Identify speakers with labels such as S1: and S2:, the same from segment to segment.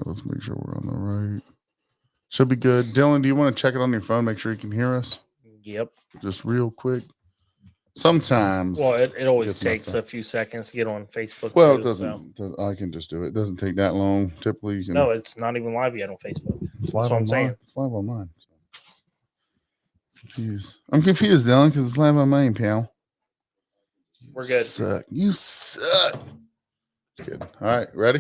S1: let's make sure we're on the right. Should be good. Dylan, do you want to check it on your phone? Make sure you can hear us.
S2: Yep.
S1: Just real quick. Sometimes.
S2: Well, it always
S1: gets messed
S2: takes
S1: up.
S2: a few seconds to get on Facebook.
S1: Well,
S2: too,
S1: it doesn't. I can just do it. It doesn't take that long. Typically, you can.
S2: No, it's not even live yet on Facebook.
S1: It's
S2: That's what I'm saying.
S1: It's live on mine. Confused. I'm confused, Dylan, because it's live on mine, pal.
S2: We're good.
S1: You suck. Good. All right, ready?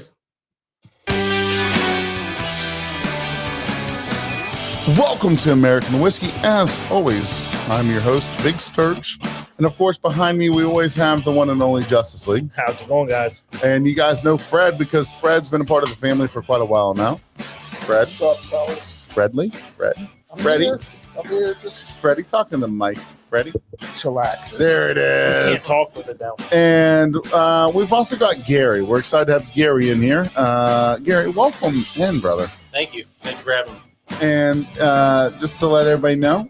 S1: Welcome to American Whiskey. As always, I'm your host, Big Sturge. And of course, behind me, we always have the one and only Justice League.
S2: How's it going, guys?
S1: And you guys know Fred because Fred's been a part of the family for quite a while now. Fred.
S3: What's up, fellas?
S1: Fredley. Freddie.
S3: I'm here just
S1: Freddie, talking to Mike. Freddie.
S3: chillaxing.
S1: There it
S2: Can't
S1: is.
S2: talk with it down.
S1: And we've also got Gary. We're excited to have Gary in here. Gary, welcome in, brother.
S4: Thank you. Thanks for having me.
S1: And just to let everybody know,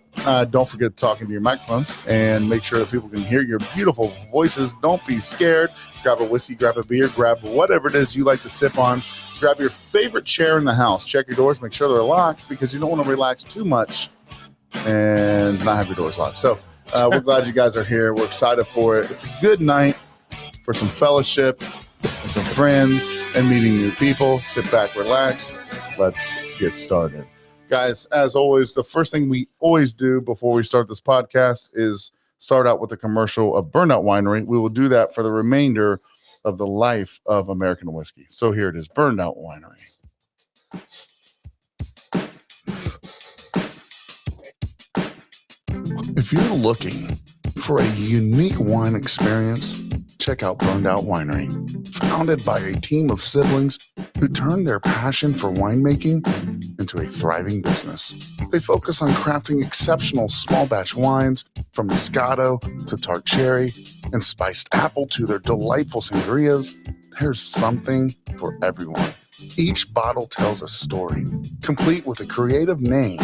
S1: don't forget to talk into your microphones and make sure that people can hear your beautiful voices. Don't be scared. Grab a whiskey, grab a beer, grab whatever it is you like to sip on. Grab your favorite chair in the house. Check your doors. Make sure they're locked because you don't want to relax too much and not have your doors locked. So we're glad you guys are here. We're excited for it. It's a good night for some fellowship and some friends and meeting new people. Sit back, relax. Let's get started. Guys, as always, the first thing we always do before we start this podcast is start out with a commercial of Burnout Winery. We will do that for the remainder of the life of American whiskey. So here it is, Burnout Winery. If you're looking for a unique wine experience, check out Burned Out Winery. Founded by a team of siblings who turned their passion for winemaking into a thriving business. They focus on crafting exceptional small batch wines from Moscato to tart cherry and spiced apple to their delightful sangrias. There's something for everyone. Each bottle tells a story, complete with a creative name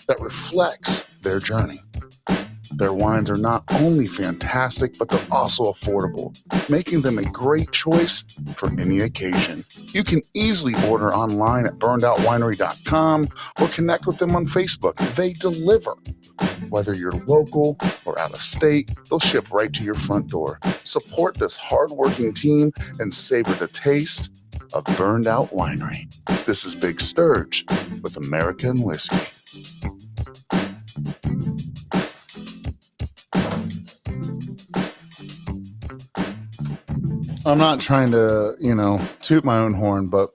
S1: that reflects their journey. Their wines are not only fantastic, but they're also affordable, making them a great choice for any occasion. You can easily order online at burnedoutwinery.com or connect with them on Facebook. They deliver. Whether you're local or out of state, they'll ship right to your front door. Support this hardworking team and savor the taste of Burned Out Winery. This is Big Sturge with American Whiskey. I'm not trying to, toot my own horn, but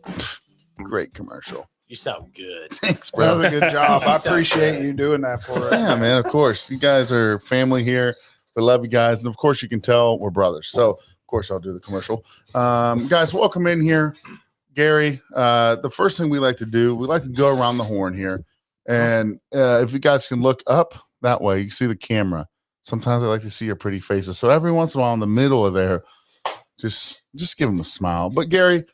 S1: great commercial.
S4: You sound good.
S1: Thanks,
S3: That
S1: bro.
S3: was a good job. I appreciate you doing that for us.
S1: Yeah, man, of course. You guys are family here. We love you guys. And of course, you can tell we're brothers. So, of course, I'll do the commercial. Guys, welcome in here. Gary, the first thing we like to do, we like to go around the horn here. And if you guys can look up that way, you can see the camera. Sometimes I like to see your pretty faces. So every once in a while in the middle of there, just give them a smile. But Gary,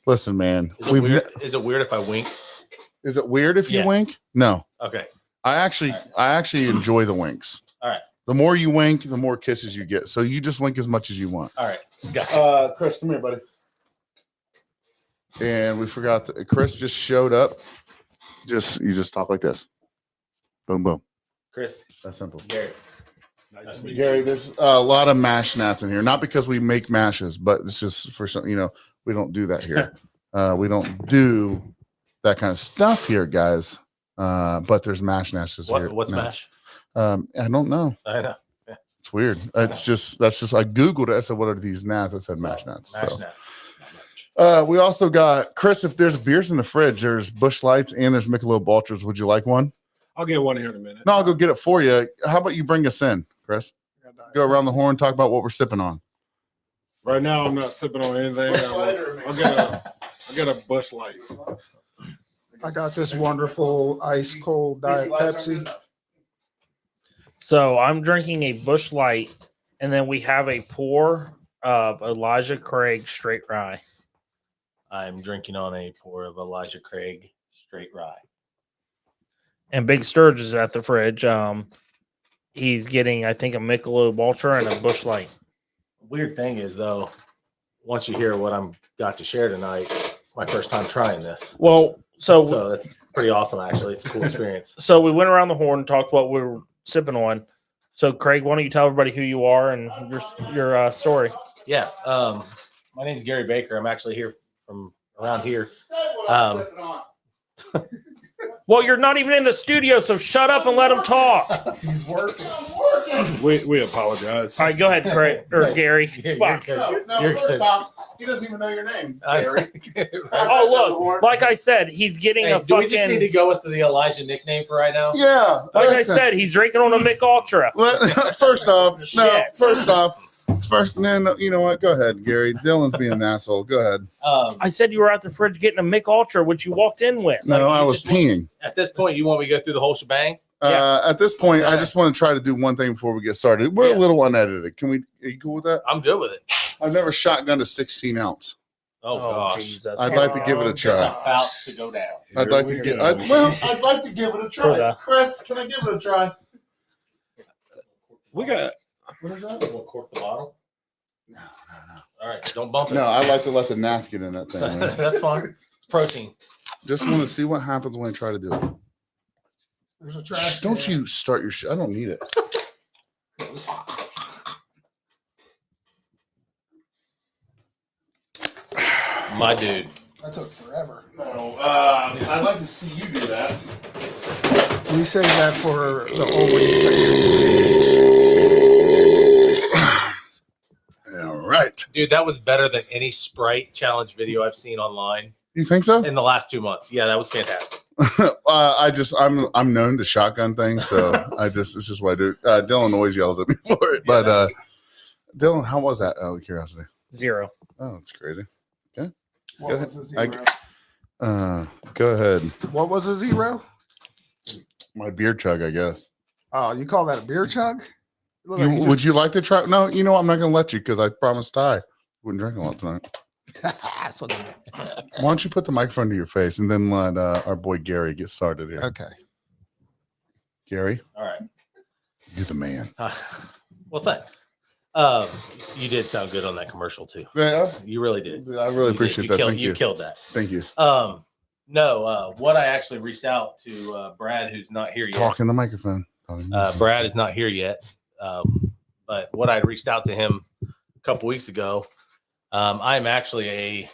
S1: listen, man.
S4: Is it weird if I wink?
S1: Is it weird if you
S4: Yeah.
S1: wink? No.
S4: Okay.
S1: I actually enjoy the winks.
S4: All right.
S1: The more you wink, the more kisses you get. So you just wink as much as you want.
S4: All right. Gotcha.
S1: Chris, come here, buddy. And we forgot that Chris just showed up. You just talk like this. Boom, boom.
S4: Chris.
S1: That's simple.
S4: Gary.
S3: Nice to meet
S1: Gary,
S3: you.
S1: there's a lot of mash gnats in here. Not because we make mashes, but it's just for some, we don't do that here. We don't do that kind of stuff here, guys. But there's mash gnats here.
S4: What's
S1: gnats.
S4: mash?
S1: I don't know.
S4: I know.
S1: It's weird. That's just I Googled it. I said, what are these gnats? I said mash gnats.
S4: Mash
S1: So
S4: nuts. Not much.
S1: we also got Chris, if there's beers in the fridge, there's Busch Lights and there's Michelob Ultras. Would you like one?
S5: I'll get one here in a minute.
S1: No, I'll go get it for you. How about you bring us in, Chris? Go around the horn, talk about what we're sipping on.
S5: Right now, I'm not sipping on anything. I'll get a Busch Light.
S3: I got this wonderful ice cold Diet Pepsi.
S2: So I'm drinking a Busch Light, and then we have a pour of Elijah Craig straight rye.
S4: I'm drinking on a pour of Elijah Craig straight rye.
S2: And Big Sturge is at the fridge. He's getting, I think, a Michelob Ultra and a Busch Light.
S4: Weird thing is, though, once you hear what I'm got to share tonight, my first time trying this.
S2: Well,
S4: So that's pretty awesome, actually. It's a cool experience.
S2: So we went around the horn, talked what we were sipping on. So Craig, why don't you tell everybody who you are and your story?
S4: Yeah. My name is Gary Baker. I'm actually here from around here.
S2: Well, you're not even in the studio, so shut up and let him talk.
S3: He's working.
S5: We apologize.
S2: All right, go ahead, Craig or Gary.
S4: You're
S2: Fuck.
S4: good.
S3: No,
S4: You're
S3: first
S4: good.
S3: off, he doesn't even know your name,
S4: I-
S3: Gary.
S2: Oh, look, like I said, he's getting
S4: Hey,
S2: a
S4: do we just need to
S2: fucking.
S4: go with the Elijah nickname for right now?
S1: Yeah.
S2: Like I
S1: listen.
S2: said, he's drinking on a Mick Ultra.
S1: First off,
S2: Shit.
S1: no, you know what? Go ahead, Gary. Dylan's being an asshole. Go ahead.
S2: I said you were out the fridge getting a Mick Ultra, which you walked in with.
S1: No,
S4: Like,
S1: I
S4: you
S1: was
S4: just want-
S1: peeing.
S4: At this point, you want me to go through the whole shebang?
S1: At this point, I
S4: Okay.
S1: just want to try to do one thing before we get started. We're
S4: Yeah.
S1: a little unedited. Can we? Are you cool with that?
S4: I'm good with it.
S1: I've never shotgunned a 16 ounce.
S4: Oh, gosh.
S2: Jesus!
S1: I'd like to give it a
S4: It's
S1: try.
S4: about to go down.
S1: I'd like to get. I'd like to give it a
S2: For
S1: try.
S2: the-
S1: Chris, can I give it a try?
S5: We got
S1: What is that?
S4: We'll cork the bottle. All right, don't bump it.
S1: No, I like to let the gnats get in that thing. Man.
S4: That's fine. It's protein.
S1: Just want to see what happens when I try to do it.
S3: There's a trash.
S1: Don't
S3: can.
S1: you start your shit. I don't need it.
S4: My dude.
S3: That took forever.
S1: No, I'd like to see you do that.
S3: We say that for the OnlyFans.
S1: All right.
S4: Dude, that was better than any Sprite challenge video I've seen online
S1: You think so?
S4: in the last 2 months. Yeah, that was fantastic.
S1: I'm known to shotgun things, so it's just what I do. Dylan always yells at me for it,
S4: Yeah,
S1: but Dylan, how was that? Out of curiosity.
S2: 0.
S1: Oh, that's crazy.
S3: What was a zero?
S1: Go ahead.
S3: What was a zero?
S1: My beer chug, I guess.
S3: Oh, you call that a beer chug? You look like you
S1: Would you like to try? No, you know what? I'm not going to let you because I promised Ty wouldn't drink a lot tonight.
S3: That's what
S1: Why don't you put the microphone to your face and then let our boy Gary get started here?
S3: Okay.
S1: Gary,
S4: All right.
S1: you're the man.
S4: Well, thanks. You did sound good on that commercial too.
S1: Yeah,
S4: You really did.
S1: I really appreciate that. Thank you.
S4: You killed that.
S1: Thank you.
S4: No, what I actually reached out to Brad, who's not here yet.
S1: Talk in the microphone.
S4: Brad is not here yet. But what I reached out to him a couple weeks ago, I'm actually if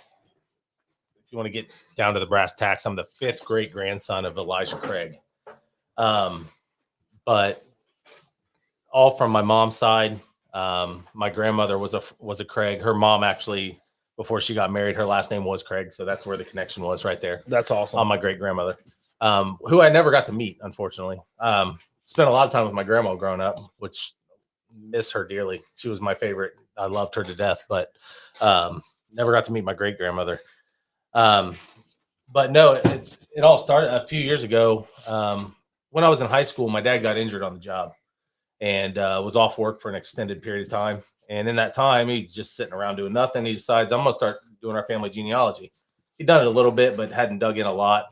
S4: you want to get down to the brass tacks, I'm the 5th great grandson of Elijah Craig. But all from my mom's side. My grandmother was a Craig. Her mom actually, before she got married, her last name was Craig. So that's where the connection was right there.
S2: That's awesome.
S4: On my great grandmother, who I never got to meet, unfortunately. Spent a lot of time with my grandma growing up, which miss her dearly. She was my favorite. I loved her to death, but never got to meet my great grandmother. But no, it all started a few years ago. When I was in high school, my dad got injured on the job and was off work for an extended period of time. And in that time, he's just sitting around doing nothing. He decides, I'm going to start doing our family genealogy. He'd done it a little bit, but hadn't dug in a lot.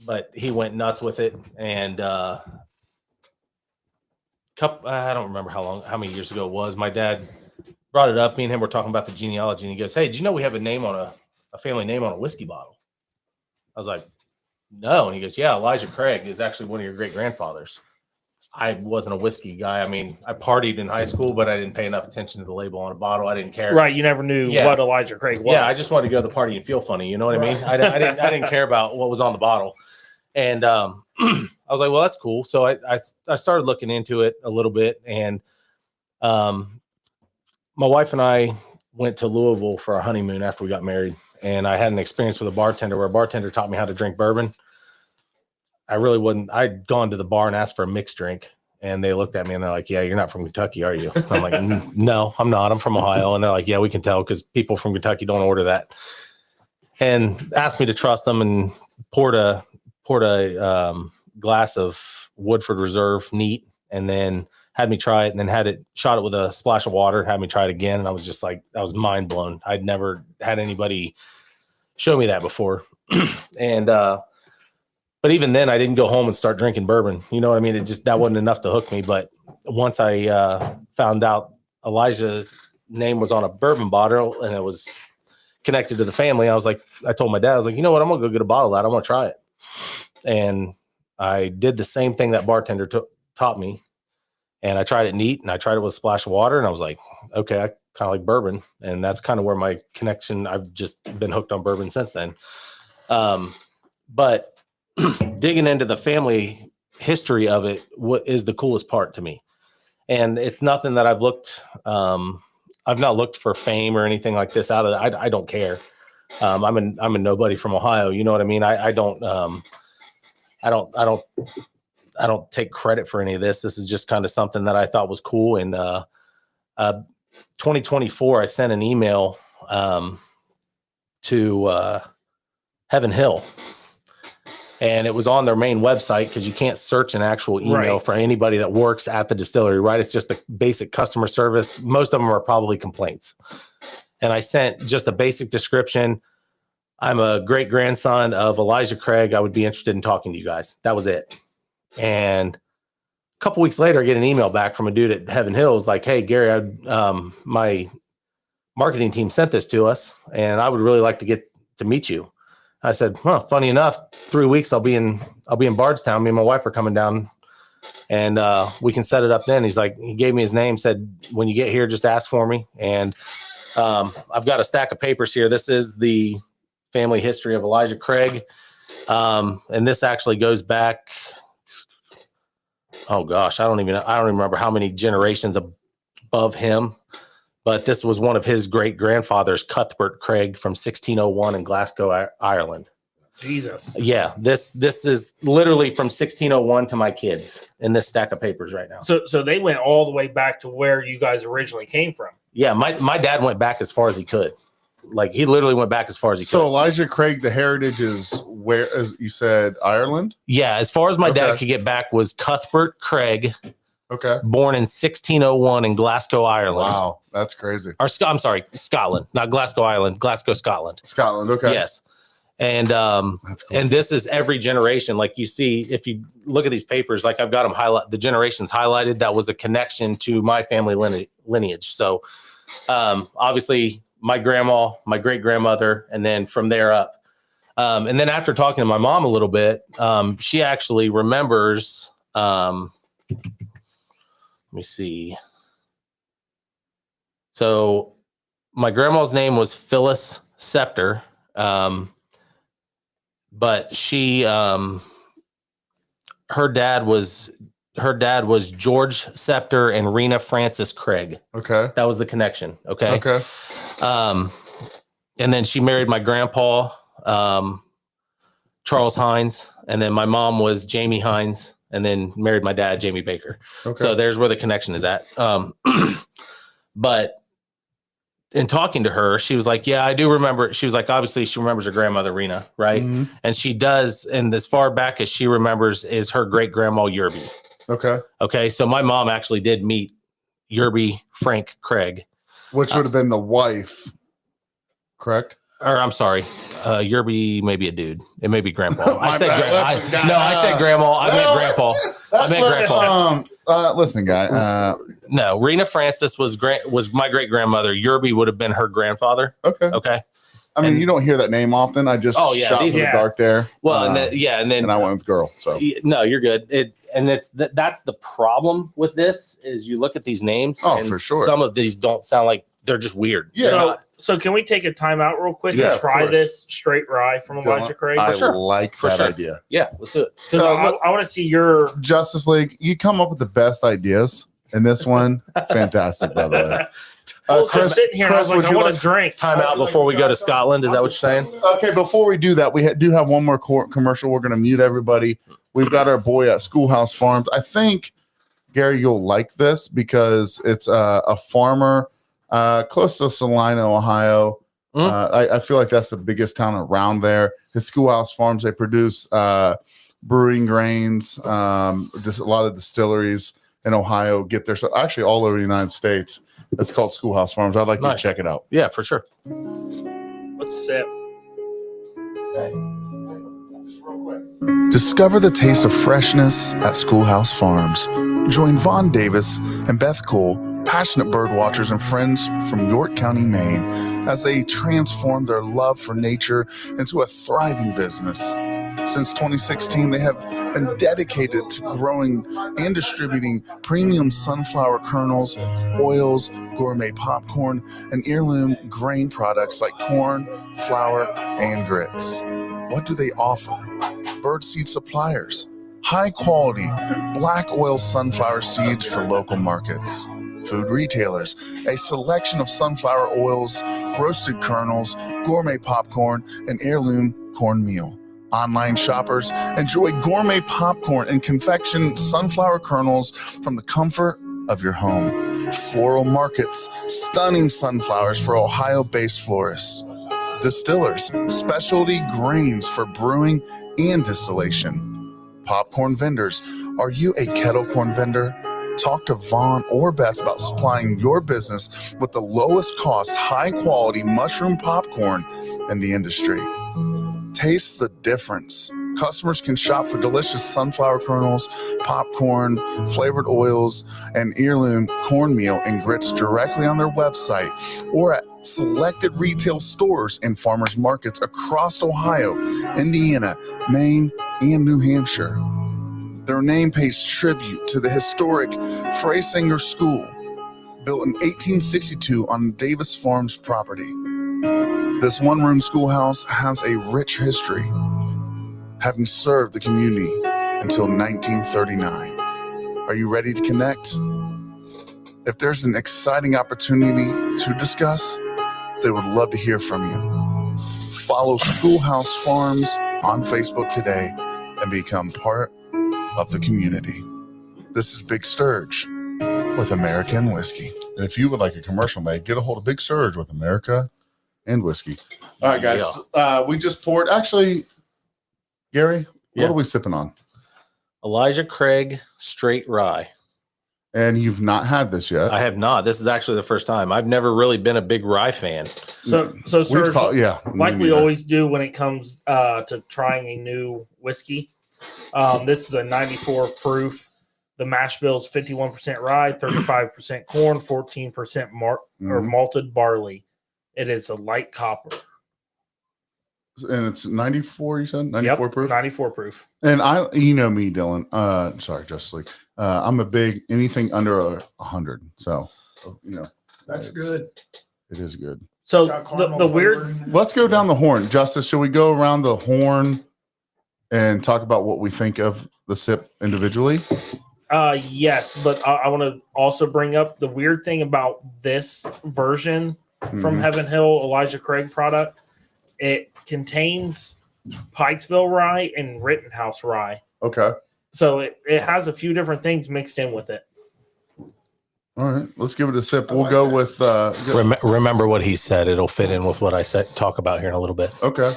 S4: But he went nuts with it. And I don't remember how many years ago it was. My dad brought it up. Me and him were talking about the genealogy. And he goes, hey, do you know we have a name on a family name on a whiskey bottle? I was like, no. And he goes, yeah, Elijah Craig is actually one of your great grandfathers. I wasn't a whiskey guy. I mean, I partied in high school, but I didn't pay enough attention to the label on a bottle. I didn't care.
S2: Right. You never knew
S4: Yeah.
S2: what Elijah Craig was.
S4: Yeah, I just wanted to go to the party and feel funny. You know what I mean? I didn't care about what was on the bottle. And I was like, well, that's cool. So I started looking into it a little bit. And my wife and I went to Louisville for our honeymoon after we got married. And I had an experience with a bartender where a bartender taught me how to drink bourbon. I really wouldn't. I'd gone to the bar and asked for a mixed drink. And they looked at me and they're like, yeah, you're not from Kentucky, are you? I'm like, no, I'm not. I'm from Ohio. And they're like, yeah, we can tell because people from Kentucky don't order that. And asked me to trust them and poured a glass of Woodford Reserve neat and then had me try it and then shot it with a splash of water, had me try it again. And I was just like, I was mind blown. I'd never had anybody show me that before. But even then I didn't go home and start drinking bourbon. You know what I mean? That wasn't enough to hook me. But once I found out Elijah's name was on a bourbon bottle and it was connected to the family. I told my dad, I was like, you know what? I'm going to go get a bottle of that. I want to try it. And I did the same thing that bartender taught me. And I tried it neat, and I tried it with a splash of water, and I was like, okay, I kind of like bourbon. And that's kind of where my connection, I've just been hooked on bourbon since then. But digging into the family history of it, what is the coolest part to me? And it's nothing that I've not looked for fame or anything like this out of it. I don't care. I'm a nobody from Ohio. You know what I mean? I don't take credit for any of this. This is just kind of something that I thought was cool. And 2024, I sent an email to Heaven Hill. And it was on their main website because you can't search an actual email for anybody that works at the distillery, right? It's just a basic customer service. Most of them are probably complaints. And I sent just a basic description. I'm a great grandson of Elijah Craig. I would be interested in talking to you guys. That was it. And a couple weeks later, I get an email back from a dude at Heaven Hills like, hey, Gary, my marketing team sent this to us, and I would really like to get to meet you. I said, well, funny enough, 3 weeks I'll be in Bardstown. Me and my wife are coming down, and we can set it up then. He gave me his name, said, when you get here, just ask for me. And I've got a stack of papers here. This is the family history of Elijah Craig. And this actually goes back, oh gosh, I don't even remember how many generations above him. But this was one of his great grandfathers, Cuthbert Craig, from 1601 in Glasgow, Ireland.
S2: Jesus.
S4: Yeah, this is literally from 1601 to my kids in this stack of papers right now.
S2: So they went all the way back to where you guys originally came from.
S4: Yeah, my dad went back as far as he could. Like, he literally went back as far as he
S1: So
S4: could.
S1: Elijah Craig, the heritage is where, as you said, Ireland?
S4: Yeah, as far as my dad
S1: Okay.
S4: could get back was Cuthbert Craig,
S1: Okay.
S4: born in 1601 in Glasgow, Ireland.
S1: Wow, that's crazy.
S4: Or I'm sorry, Scotland, not Glasgow, Ireland, Glasgow, Scotland.
S1: Scotland, okay.
S4: Yes. And
S1: That's cool.
S4: and this is every generation. Like, you see, if you look at these papers, like, I've got them highlight, the generations highlighted. That was a connection to my family lineage. So obviously my grandma, my great grandmother, and then from there up. And then after talking to my mom a little bit, she actually remembers, let me see. So my grandma's name was Phyllis Scepter. But she, her dad was George Scepter and Rena Francis Craig.
S1: Okay.
S4: That was the connection. Okay.
S1: Okay.
S4: And then she married my grandpa, Charles Hines. And then my mom was Jamie Hines, and then married my dad, Jamie Baker.
S1: Okay.
S4: So there's where the connection is at. But in talking to her, she was like, yeah, I do remember. She was like, obviously she remembers her grandmother, Rena, right?
S1: Mhm.
S4: And she does. And as far back as she remembers is her great grandma, Yerby.
S1: Okay.
S4: Okay. So my mom actually did meet Yerby Frank Craig.
S1: Which would have been the wife, correct?
S4: Or I'm sorry, Yerby may be a dude. It may be grandpa.
S1: My bad. Listen, guy.
S4: I said grandma. I meant grandpa. I meant grandpa.
S1: Listen, guy.
S4: No, Rena Francis was my great grandmother. Yerby would have been her grandfather.
S1: Okay.
S4: Okay.
S1: I mean,
S4: and-
S1: you don't hear that name often. I just
S4: Oh, yeah,
S1: shot in
S4: these-
S1: the
S2: yeah.
S1: dark there.
S4: Well,
S1: and
S4: and then
S1: I went with girl. So
S4: no, you're good. That's the problem with this is you look at these names.
S1: Oh,
S4: and
S1: for sure.
S4: Some of these don't sound like, they're just weird.
S1: Yeah.
S2: So can we take a time out real quick
S1: Yeah,
S2: and
S1: of
S2: try
S1: course.
S2: this straight rye from Elijah Craig?
S1: I
S4: sure.
S1: like
S4: For
S1: that
S4: sure.
S1: idea.
S4: Yeah, let's do it.
S2: Because I want to see your.
S1: Justice League, you come up with the best ideas, and this one, fantastic, by the way.
S2: I was just sitting here and I was
S1: Chris,
S2: like,
S1: would
S2: I
S1: you
S2: want
S1: like-
S2: to drink.
S4: Time out before we go to Scotland. Is that what you're saying?
S1: Okay, before we do that, we do have one more commercial. We're going to mute everybody. We've got our boy at Schoolhouse Farms. I think, Gary, you'll like this because it's a farmer close to Salina, Ohio. I feel like that's the biggest town around there. His Schoolhouse Farms, they produce brewing grains. Just a lot of distilleries in Ohio get there. So actually all over the United States, it's called Schoolhouse Farms. I'd like
S4: Nice.
S1: to check it out.
S4: Yeah, for sure.
S2: Let's sip.
S1: Discover the taste of freshness at Schoolhouse Farms. Join Vaughn Davis and Beth Cole, passionate bird watchers and friends from York County, Maine, as they transform their love for nature into a thriving business. Since 2016, they have been dedicated to growing and distributing premium sunflower kernels, oils, gourmet popcorn, and heirloom grain products like corn, flour, and grits. What do they offer? Birdseed suppliers, high quality black oil sunflower seeds for local markets. Food retailers, a selection of sunflower oils, roasted kernels, gourmet popcorn, and heirloom cornmeal. Online shoppers enjoy gourmet popcorn and confection sunflower kernels from the comfort of your home. Floral markets, stunning sunflowers for Ohio-based florists. Distillers, specialty grains for brewing and distillation. Popcorn vendors, are you a kettle corn vendor? Talk to Vaughn or Beth about supplying your business with the lowest cost, high quality mushroom popcorn in the industry. Taste the difference. Customers can shop for delicious sunflower kernels, popcorn, flavored oils, and heirloom cornmeal and grits directly on their website or at selected retail stores and farmers markets across Ohio, Indiana, Maine, and New Hampshire. Their name pays tribute to the historic Freysinger School, built in 1862 on Davis Farms property. This one-room schoolhouse has a rich history, having served the community until 1939. Are you ready to connect? If there's an exciting opportunity to discuss, they would love to hear from you. Follow Schoolhouse Farms on Facebook today and become part of the community. This is Big Sturge with American Whiskey. And if you would like a commercial made, get a hold of Big Sturge with America and Whiskey. All right, guys. We just poured. Actually, Gary, what are we sipping on?
S4: Elijah Craig Straight Rye.
S1: And you've not had this yet.
S4: I have not. This is actually the first time. I've never really been a big rye fan.
S2: So
S1: We've
S2: sir,
S1: talked, yeah.
S2: like
S1: me
S2: we
S1: neither.
S2: always do when it comes to trying a new whiskey. This is a 94 proof. The mash bill is 51% rye, 35% corn, 14% or malted barley. It is a light copper.
S1: And it's 94, you said? 94
S2: Yep,
S1: proof?
S2: 94 proof.
S1: And you know me, Dylan. Sorry, Justice League. I'm a big anything under 100. So,
S3: That's
S1: it's-
S3: good.
S1: It is good.
S2: So
S3: Got
S2: the
S3: caramel
S2: weird
S3: flavor in it.
S1: Let's go down the horn. Justice, should we go around the horn and talk about what we think of the sip individually?
S2: yes, but I want to also bring up the weird thing about this version from
S1: Mhm.
S2: Heaven Hill Elijah Craig product. It contains Pikesville rye and Rittenhouse rye.
S1: Okay.
S2: So it has a few different things mixed in with it.
S1: All right. Let's give it a sip. We'll go with
S4: Remember what he said. It'll fit in with what I said. Talk about here in a little bit.
S1: okay.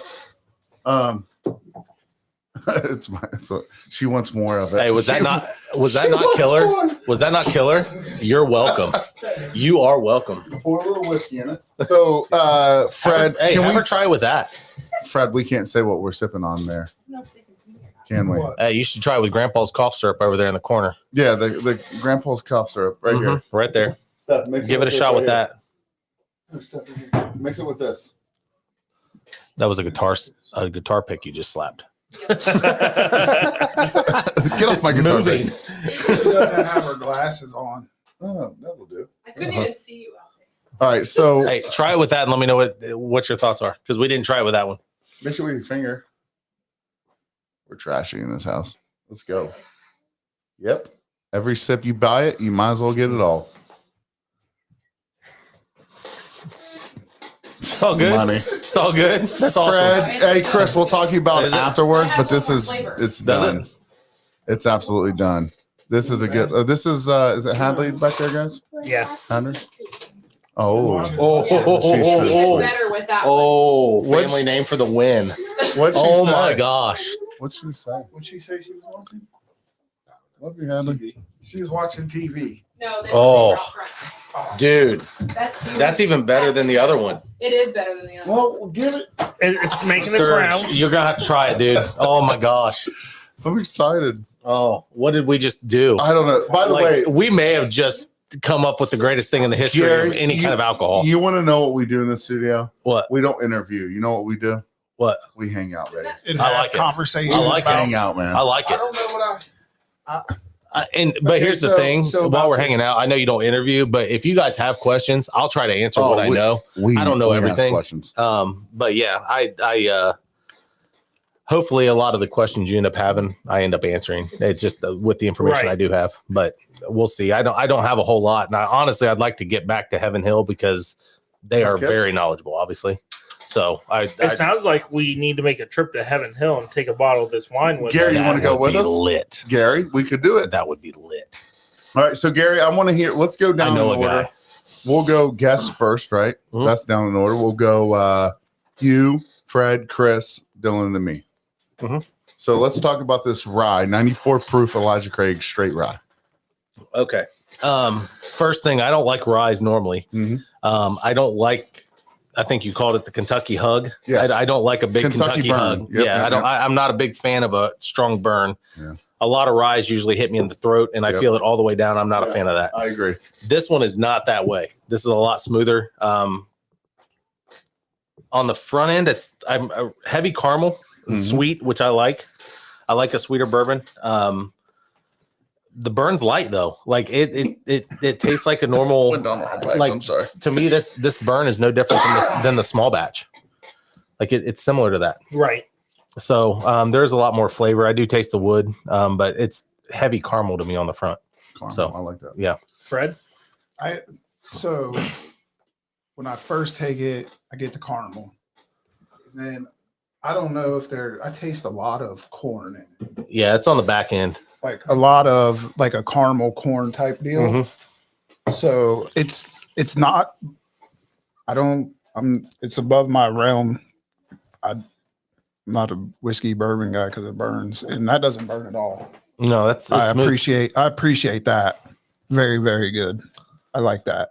S1: It's what she wants more of it.
S4: Hey, was that
S1: She-
S4: not
S1: she wants
S4: killer?
S1: more.
S4: Was that not killer? You're welcome. You are welcome.
S1: Pour a little whiskey in it. So, Fred,
S4: Hey,
S1: can
S4: have
S1: we
S4: her try with that.
S1: Fred, we can't say what we're sipping on there, can we?
S3: What?
S4: Hey, you should try with Grandpa's cough syrup over there in the corner.
S1: Yeah, the Grandpa's cough syrup right here.
S4: Mhm, right there.
S1: Steph, mix
S4: Give it a shot with that.
S1: that. Mix it with this.
S4: That was a guitar pick you just slapped.
S1: Get off my guitar.
S4: moving.
S1: baby.
S3: She doesn't have her glasses on.
S1: Oh, that'll do.
S6: I couldn't even see you out there.
S1: All right, so
S4: Hey, try it with that and let me know what your thoughts are because we didn't try it with that one.
S1: mix it with your finger. We're trashy in this house. Let's go. Yep. Every sip you buy it, you might as well get it all.
S4: It's all good.
S1: Money.
S4: It's all good. That's awesome.
S1: Fred, hey Chris, we'll talk to you about
S4: Is
S1: it
S4: it?
S1: afterwards,
S6: It
S1: but
S6: has
S1: this
S6: one
S1: is
S6: more flavor.
S1: it's
S4: Does
S1: done.
S4: it?
S1: It's absolutely done. This is a good. This is it Hadley back there, guys?
S2: Yes.
S1: Hadlers? Oh,
S4: Oh,
S6: Better with that one.
S4: oh,
S1: What's-
S4: family name for the win.
S1: what'd she
S4: Oh
S1: say?
S4: my gosh.
S1: What'd she say?
S3: What'd she say she was watching?
S1: Love you, Hadley.
S3: TV. She was watching TV.
S6: No, they
S4: Oh.
S6: were out front.
S4: Dude,
S6: That's
S4: that's even better than the other one.
S6: It is better than the other one.
S1: Well, we'll give it.
S2: It's making its
S4: Sturge,
S2: rounds.
S4: you're gonna have to try it, dude. Oh my gosh.
S1: I'm excited.
S4: Oh, what did we just do?
S1: I don't know. By the
S4: Like,
S1: way,
S4: we may have just come up with the greatest thing in the history of
S1: Gary,
S4: any kind of alcohol.
S1: You want to know what we do in the studio?
S4: What?
S1: We don't interview. You know what we do?
S4: What?
S1: We hang out, baby.
S3: And
S4: I
S3: have
S4: like it.
S3: conversations.
S4: I like it.
S3: about-
S1: Hang out, man.
S4: I like
S3: I
S4: it.
S3: don't know what
S4: But
S3: Okay,
S4: here's the
S3: so-
S4: thing:
S3: so
S4: while
S3: about
S4: we're
S3: this-
S4: hanging out, I know you don't interview, but if you guys have questions, I'll try to answer
S1: Oh,
S4: what I
S1: we-
S4: know. I don't know
S1: we ask
S4: everything.
S1: Questions.
S4: But yeah, I hopefully a lot of the questions you end up having, I end up answering. It's just with the information
S2: Right.
S4: I do have, but we'll see. I don't have a whole lot. And honestly, I'd like to get back to Heaven Hill because they are
S1: Okay.
S4: very knowledgeable, obviously. So
S2: It sounds like we need to make a trip to Heaven Hill and take a bottle of this wine with
S1: Gary,
S2: us.
S1: you wanna go with us?
S4: Lit.
S1: Gary, we could do it.
S4: That would be lit.
S1: All right. So, Gary, I want to hear. Let's go
S4: I
S1: down
S4: know
S1: in
S4: a
S1: order.
S4: guy.
S1: We'll go guest first, right?
S4: Mhm.
S1: That's down in order. We'll go you, Fred, Chris, Dylan, and then me.
S4: Mhm.
S1: So let's talk about this rye, 94 proof Elijah Craig straight rye.
S4: Okay. First thing, I don't like ryes normally.
S1: Mhm.
S4: I don't like. I think you called it the Kentucky hug.
S1: Yes.
S4: I don't like a big
S1: Kentucky
S4: Kentucky,
S1: burn.
S4: hug.
S1: Yep,
S4: yeah,
S1: yep,
S4: I don't.
S1: yep.
S4: I'm not a big fan of a strong burn.
S1: Yeah.
S4: A lot of ryes usually hit me in the throat, and I
S1: Yep.
S4: feel it all the way down. I'm not a fan of that.
S1: I agree.
S4: This one is not that way. This is a lot smoother. On the front end, I'm a heavy caramel and
S1: Mhm.
S4: sweet, which I like. I like a sweeter bourbon. The burn's light though. Like it tastes like a normal.
S1: Went down the wrong pipe.
S4: like-
S1: I'm sorry.
S4: To me, this burn is no different than the small batch. Like it's similar to that.
S2: Right.
S4: So there's a lot more flavor. I do taste the wood, but it's heavy caramel to me on the front.
S1: Caramel,
S4: So-
S1: I like that.
S2: Fred?
S3: So when I first take it, I get the caramel. And then I don't know if I taste a lot of corn in it.
S4: Yeah, it's on the back end.
S3: Like a lot of like a caramel corn type deal.
S4: Mhm.
S3: So it's not, it's above my realm. I'm not a whiskey bourbon guy because it burns, and that doesn't burn at all.
S4: No, it's
S3: I
S4: smooth.
S3: appreciate that. Very, very good. I like that.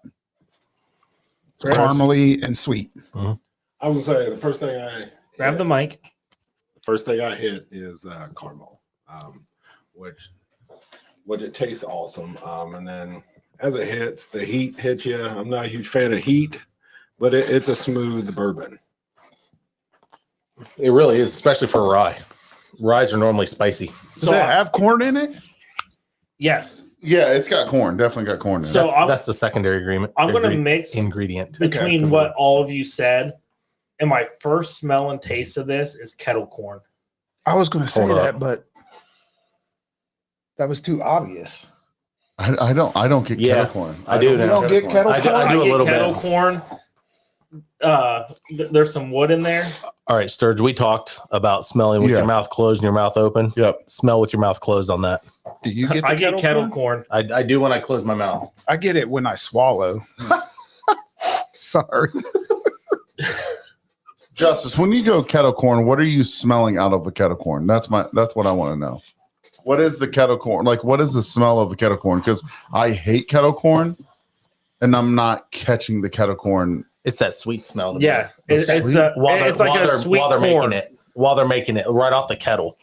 S3: It's
S2: Chris?
S3: caramely and sweet.
S5: I would say the first thing
S2: Grab the mic.
S5: I hit is caramel, which it tastes awesome. And then as it hits, the heat hits you. I'm not a huge fan of heat, but it's a smooth bourbon.
S4: It really is, especially for a rye. Ryes are normally spicy.
S3: Does
S2: So
S3: it have corn in it?
S2: Yes.
S1: Yeah, it's got corn. Definitely got corn in
S2: So
S1: it.
S2: I'm-
S4: That's the secondary agreement.
S2: I'm going to mix
S4: ingredient.
S2: between
S1: Okay.
S2: what all of you said, and my first smell and taste of this is kettle corn.
S3: I was going to say
S4: Hold
S3: that,
S4: up.
S3: but that was too obvious.
S1: I don't get
S4: Yeah,
S1: kettle corn.
S4: I do
S3: You
S4: now.
S3: don't get kettle
S4: I do
S3: corn?
S4: a
S2: get
S4: little
S2: kettle
S4: bit.
S2: corn. There's some wood in there.
S4: All right, Sturge, we talked about smelling with
S1: Yeah.
S4: your mouth closed and your mouth open.
S1: Yep.
S4: Smell with your mouth closed on that.
S3: Do you get the
S2: I get kettle corn.
S4: I do when I close my mouth.
S3: I get it when I swallow. Sorry.
S1: Justice, when you go kettle corn, what are you smelling out of a kettle corn? That's what I want to know. What is the kettle corn? Like, what is the smell of a kettle corn? Because I hate kettle corn, and I'm not catching the kettle corn.
S4: It's that sweet smell. to me.
S2: Yeah, it's like a sweet
S4: while they're
S2: corn.
S4: making it right off the kettle.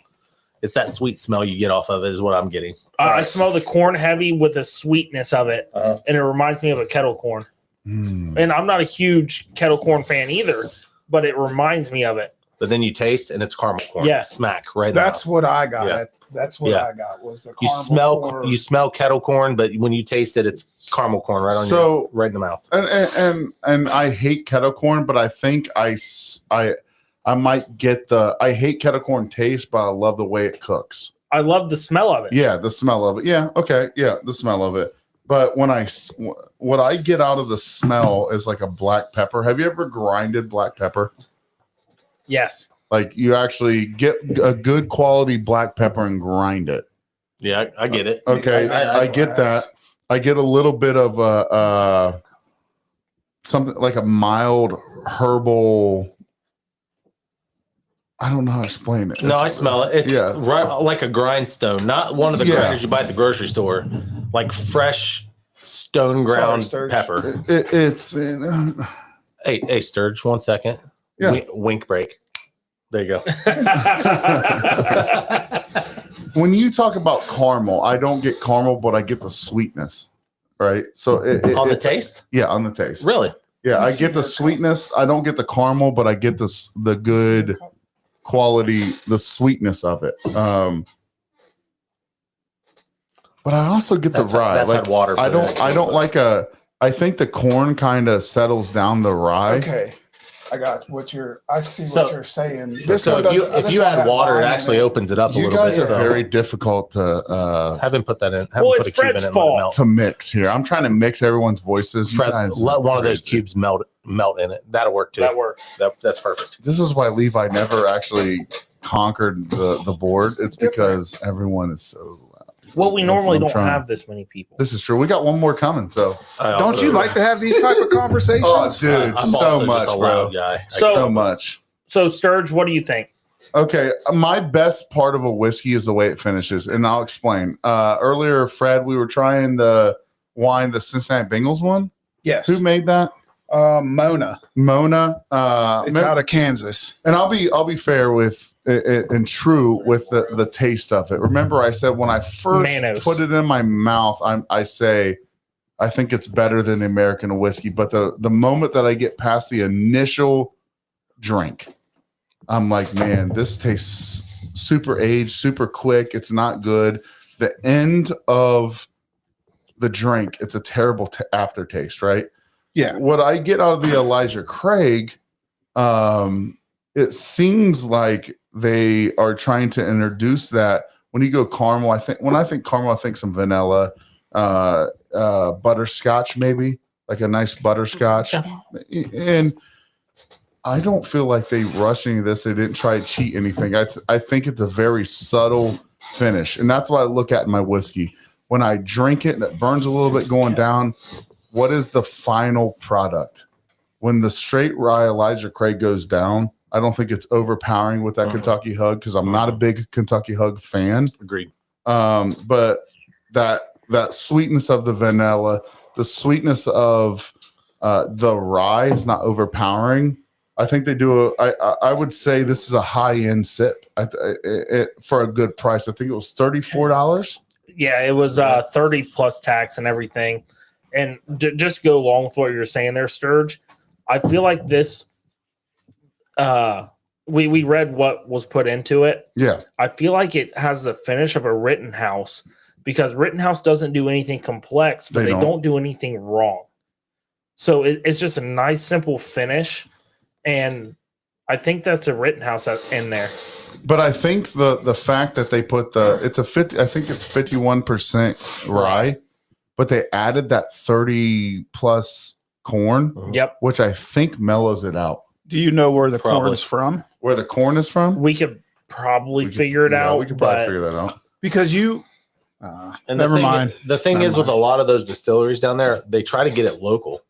S4: It's that sweet smell you get off of it is what I'm getting.
S2: I smell the corn heavy with the sweetness of it,
S4: Uh-huh.
S2: and it reminds me of a kettle corn.
S1: Mm.
S2: And I'm not a huge kettle corn fan either, but it reminds me of it.
S4: But then you taste and it's caramel corn.
S2: Yeah.
S4: Smack right in the
S3: That's
S4: mouth.
S3: what I got.
S4: Yeah.
S3: That's what
S4: Yeah.
S3: I got was the
S4: You
S3: caramel corn.
S4: smell kettle corn, but when you taste it, it's caramel corn right in the mouth.
S1: And I hate kettle corn, but I think I might get I hate kettle corn taste, but I love the way it cooks.
S2: I love the smell of it.
S1: Yeah, the smell of it. Yeah, okay, yeah, the smell of it. But what I get out of the smell is like a black pepper. Have you ever grinded black pepper?
S2: Yes.
S1: Like you actually get a good quality black pepper and grind it.
S4: Yeah, I get it.
S1: Okay,
S3: I
S1: I get that. I get a little bit of something like a mild herbal. I don't know how to explain it.
S4: No, I smell it. It's
S1: Yeah.
S4: right like a grindstone, not one of the
S1: Yeah.
S4: grinders you buy at the grocery store, like fresh stone ground
S3: Sturge.
S4: pepper.
S1: It's
S4: Hey, Sturge, 1 second.
S1: Yeah.
S4: Wink break. There you go.
S1: when you talk about caramel, I don't get caramel, but I get the sweetness. right? So
S4: On the
S1: it's-
S4: taste?
S1: yeah, on the taste.
S4: Really?
S1: Yeah, I get the sweetness. I don't get the caramel, but I get the good quality, the sweetness of it. But I also get the rye.
S4: That's
S1: Like
S4: had water.
S1: I
S4: put in it,
S1: don't
S4: too, but-
S1: like a. I think the corn kind of settles down the rye.
S3: Okay, I got what you're. I see
S4: So-
S3: what you're saying.
S4: So
S3: one
S4: if you
S3: doesn't-
S4: if
S3: this
S4: you
S3: one
S4: add
S3: has
S4: water, it
S3: lime in
S4: actually opens it up a
S1: You
S4: little
S1: guys
S4: bit.
S1: are
S4: So
S1: very difficult to
S4: haven't put that in. Haven't
S2: Well,
S4: put
S2: it's
S4: a cube
S2: Fred's
S4: in it and let it
S2: fault.
S4: melt.
S1: to mix here. I'm trying to mix everyone's voices. You
S4: Fred,
S1: guys
S4: let
S1: are
S4: one of those
S1: crazy.
S4: cubes melt in it. That'll work too.
S2: That works.
S4: That's perfect.
S1: This is why Levi never actually conquered the board. It's because everyone is so loud.
S2: Well, we
S1: That's what
S2: normally
S1: I'm
S2: don't
S1: trying.
S2: have this many people.
S1: This is true. We got one more coming. So
S3: Don't you like to have these type of conversations?
S1: Oh, dude,
S4: I'm
S1: so
S4: also
S1: much,
S4: just a
S1: bro.
S4: loud guy.
S2: So-
S1: much.
S2: So, Sturge, what do you think?
S1: Okay, my best part of a whiskey is the way it finishes, and I'll explain. Earlier, Fred, we were trying the wine, the Cincinnati Bengals one.
S3: Yes.
S1: Who made that?
S3: Mona.
S1: Mona.
S3: It's out of Kansas.
S1: And I'll be fair with it and true with the taste of it. Remember, I said when I first
S2: Manos.
S1: put it in my mouth, I say I think it's better than American whiskey. But the moment that I get past the initial drink, I'm like, man, this tastes super aged, super quick. It's not good. The end of the drink, it's a terrible aftertaste, right?
S3: Yeah.
S1: What I get out of the Elijah Craig, it seems like they are trying to introduce that. When you go caramel, I think caramel, I think some vanilla, butterscotch, maybe like a nice butterscotch. And I don't feel like they rushed any of this. They didn't try to cheat anything. I think it's a very subtle finish, and that's what I look at in my whiskey. When I drink it and it burns a little bit going down, what is the final product? When the straight rye Elijah Craig goes down, I don't think it's overpowering with that Kentucky Hug because I'm not a big Kentucky Hug fan.
S4: Agreed.
S1: But that sweetness of the vanilla, the sweetness of the rye is not overpowering. I think they do. I would say this is a high end sip for a good price. I think it was $34.
S2: Yeah, it was 30 plus tax and everything. And just go along with what you're saying there, Sturge. I feel like this. We read what was put into it.
S1: Yeah,
S2: I feel like it has the finish of a Rittenhouse because Rittenhouse doesn't do anything complex, but
S1: They
S2: they
S1: don't.
S2: don't do anything wrong. So it's just a nice, simple finish. And I think that's a Rittenhouse in there.
S1: but I think the fact that they put it's a 50. I think it's 51% rye, but they added that 30 plus corn,
S2: Yep.
S1: which I think mellows it out.
S3: Do you know where the
S4: Probably.
S3: corn's from?
S1: Where the corn is from?
S2: We could probably
S1: We could-
S2: figure it
S1: yeah,
S2: out.
S1: We could probably
S2: but
S1: figure that out.
S3: Because you.
S4: And
S3: Never
S4: the thing,
S3: mind.
S4: The thing
S3: Never
S4: is, with a
S3: mind.
S4: lot of those distilleries down there, they try to get it local.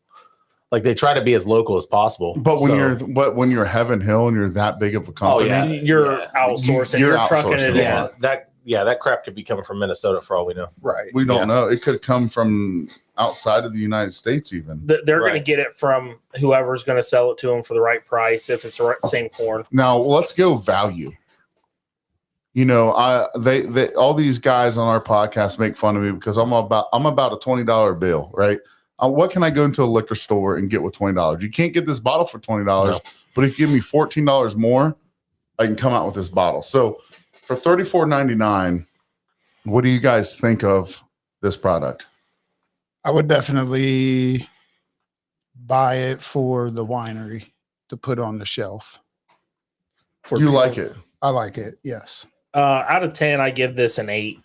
S4: Like they try to be as local as possible.
S1: But when
S4: So-
S1: when you're Heaven Hill and you're that big of a company,
S4: yeah.
S2: You're
S4: Yeah.
S2: outsourcing.
S1: You're
S2: You're trucking
S1: outsourcing
S2: it
S1: a
S2: in.
S1: lot.
S4: that crap could be coming from Minnesota for all we know.
S3: Right.
S1: we don't
S4: Yeah.
S1: know. It could come from outside of the United States, even.
S2: They're going to
S4: Right.
S2: get it from whoever's going to sell it to them for the right price if it's the same corn.
S1: Now let's go value. You know, they all these guys on our podcast make fun of me because I'm about a $20 bill, right? What can I go into a liquor store and get with $20? You can't get this bottle for $20,
S4: No.
S1: but if you give me $14 more, I can come out with this bottle. So for $34.99, what do you guys think of this product?
S3: I would definitely buy it for the winery to put on the shelf. For
S1: You
S3: people.
S1: like it?
S3: I like it. Yes.
S2: Out of 10, I give this an 8.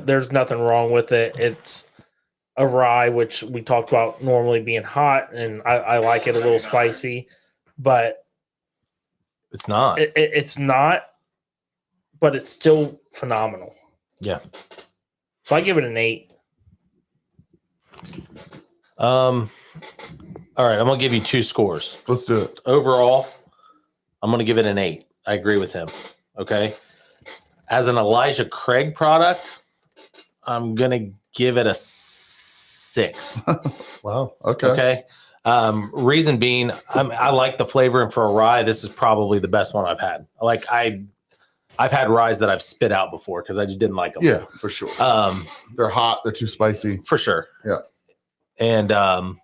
S2: There's nothing wrong with it. It's a rye, which we talked about normally being hot, and I like it a little spicy, but
S4: It's not.
S2: it's not, but it's still phenomenal.
S4: Yeah.
S2: So I give it an 8.
S4: All right, I'm gonna give you 2 scores.
S1: Let's do it.
S4: Overall, I'm gonna give it an 8. I agree with him. Okay. As an Elijah Craig product, I'm gonna give it a 6.
S1: Wow. Okay.
S4: Okay. Reason being, I like the flavor, and for a rye, this is probably the best one I've had. I've had ryes that I've spit out before because I just didn't like them.
S1: Yeah, for sure. They're hot. They're too spicy.
S4: For sure.
S1: Yeah.
S4: And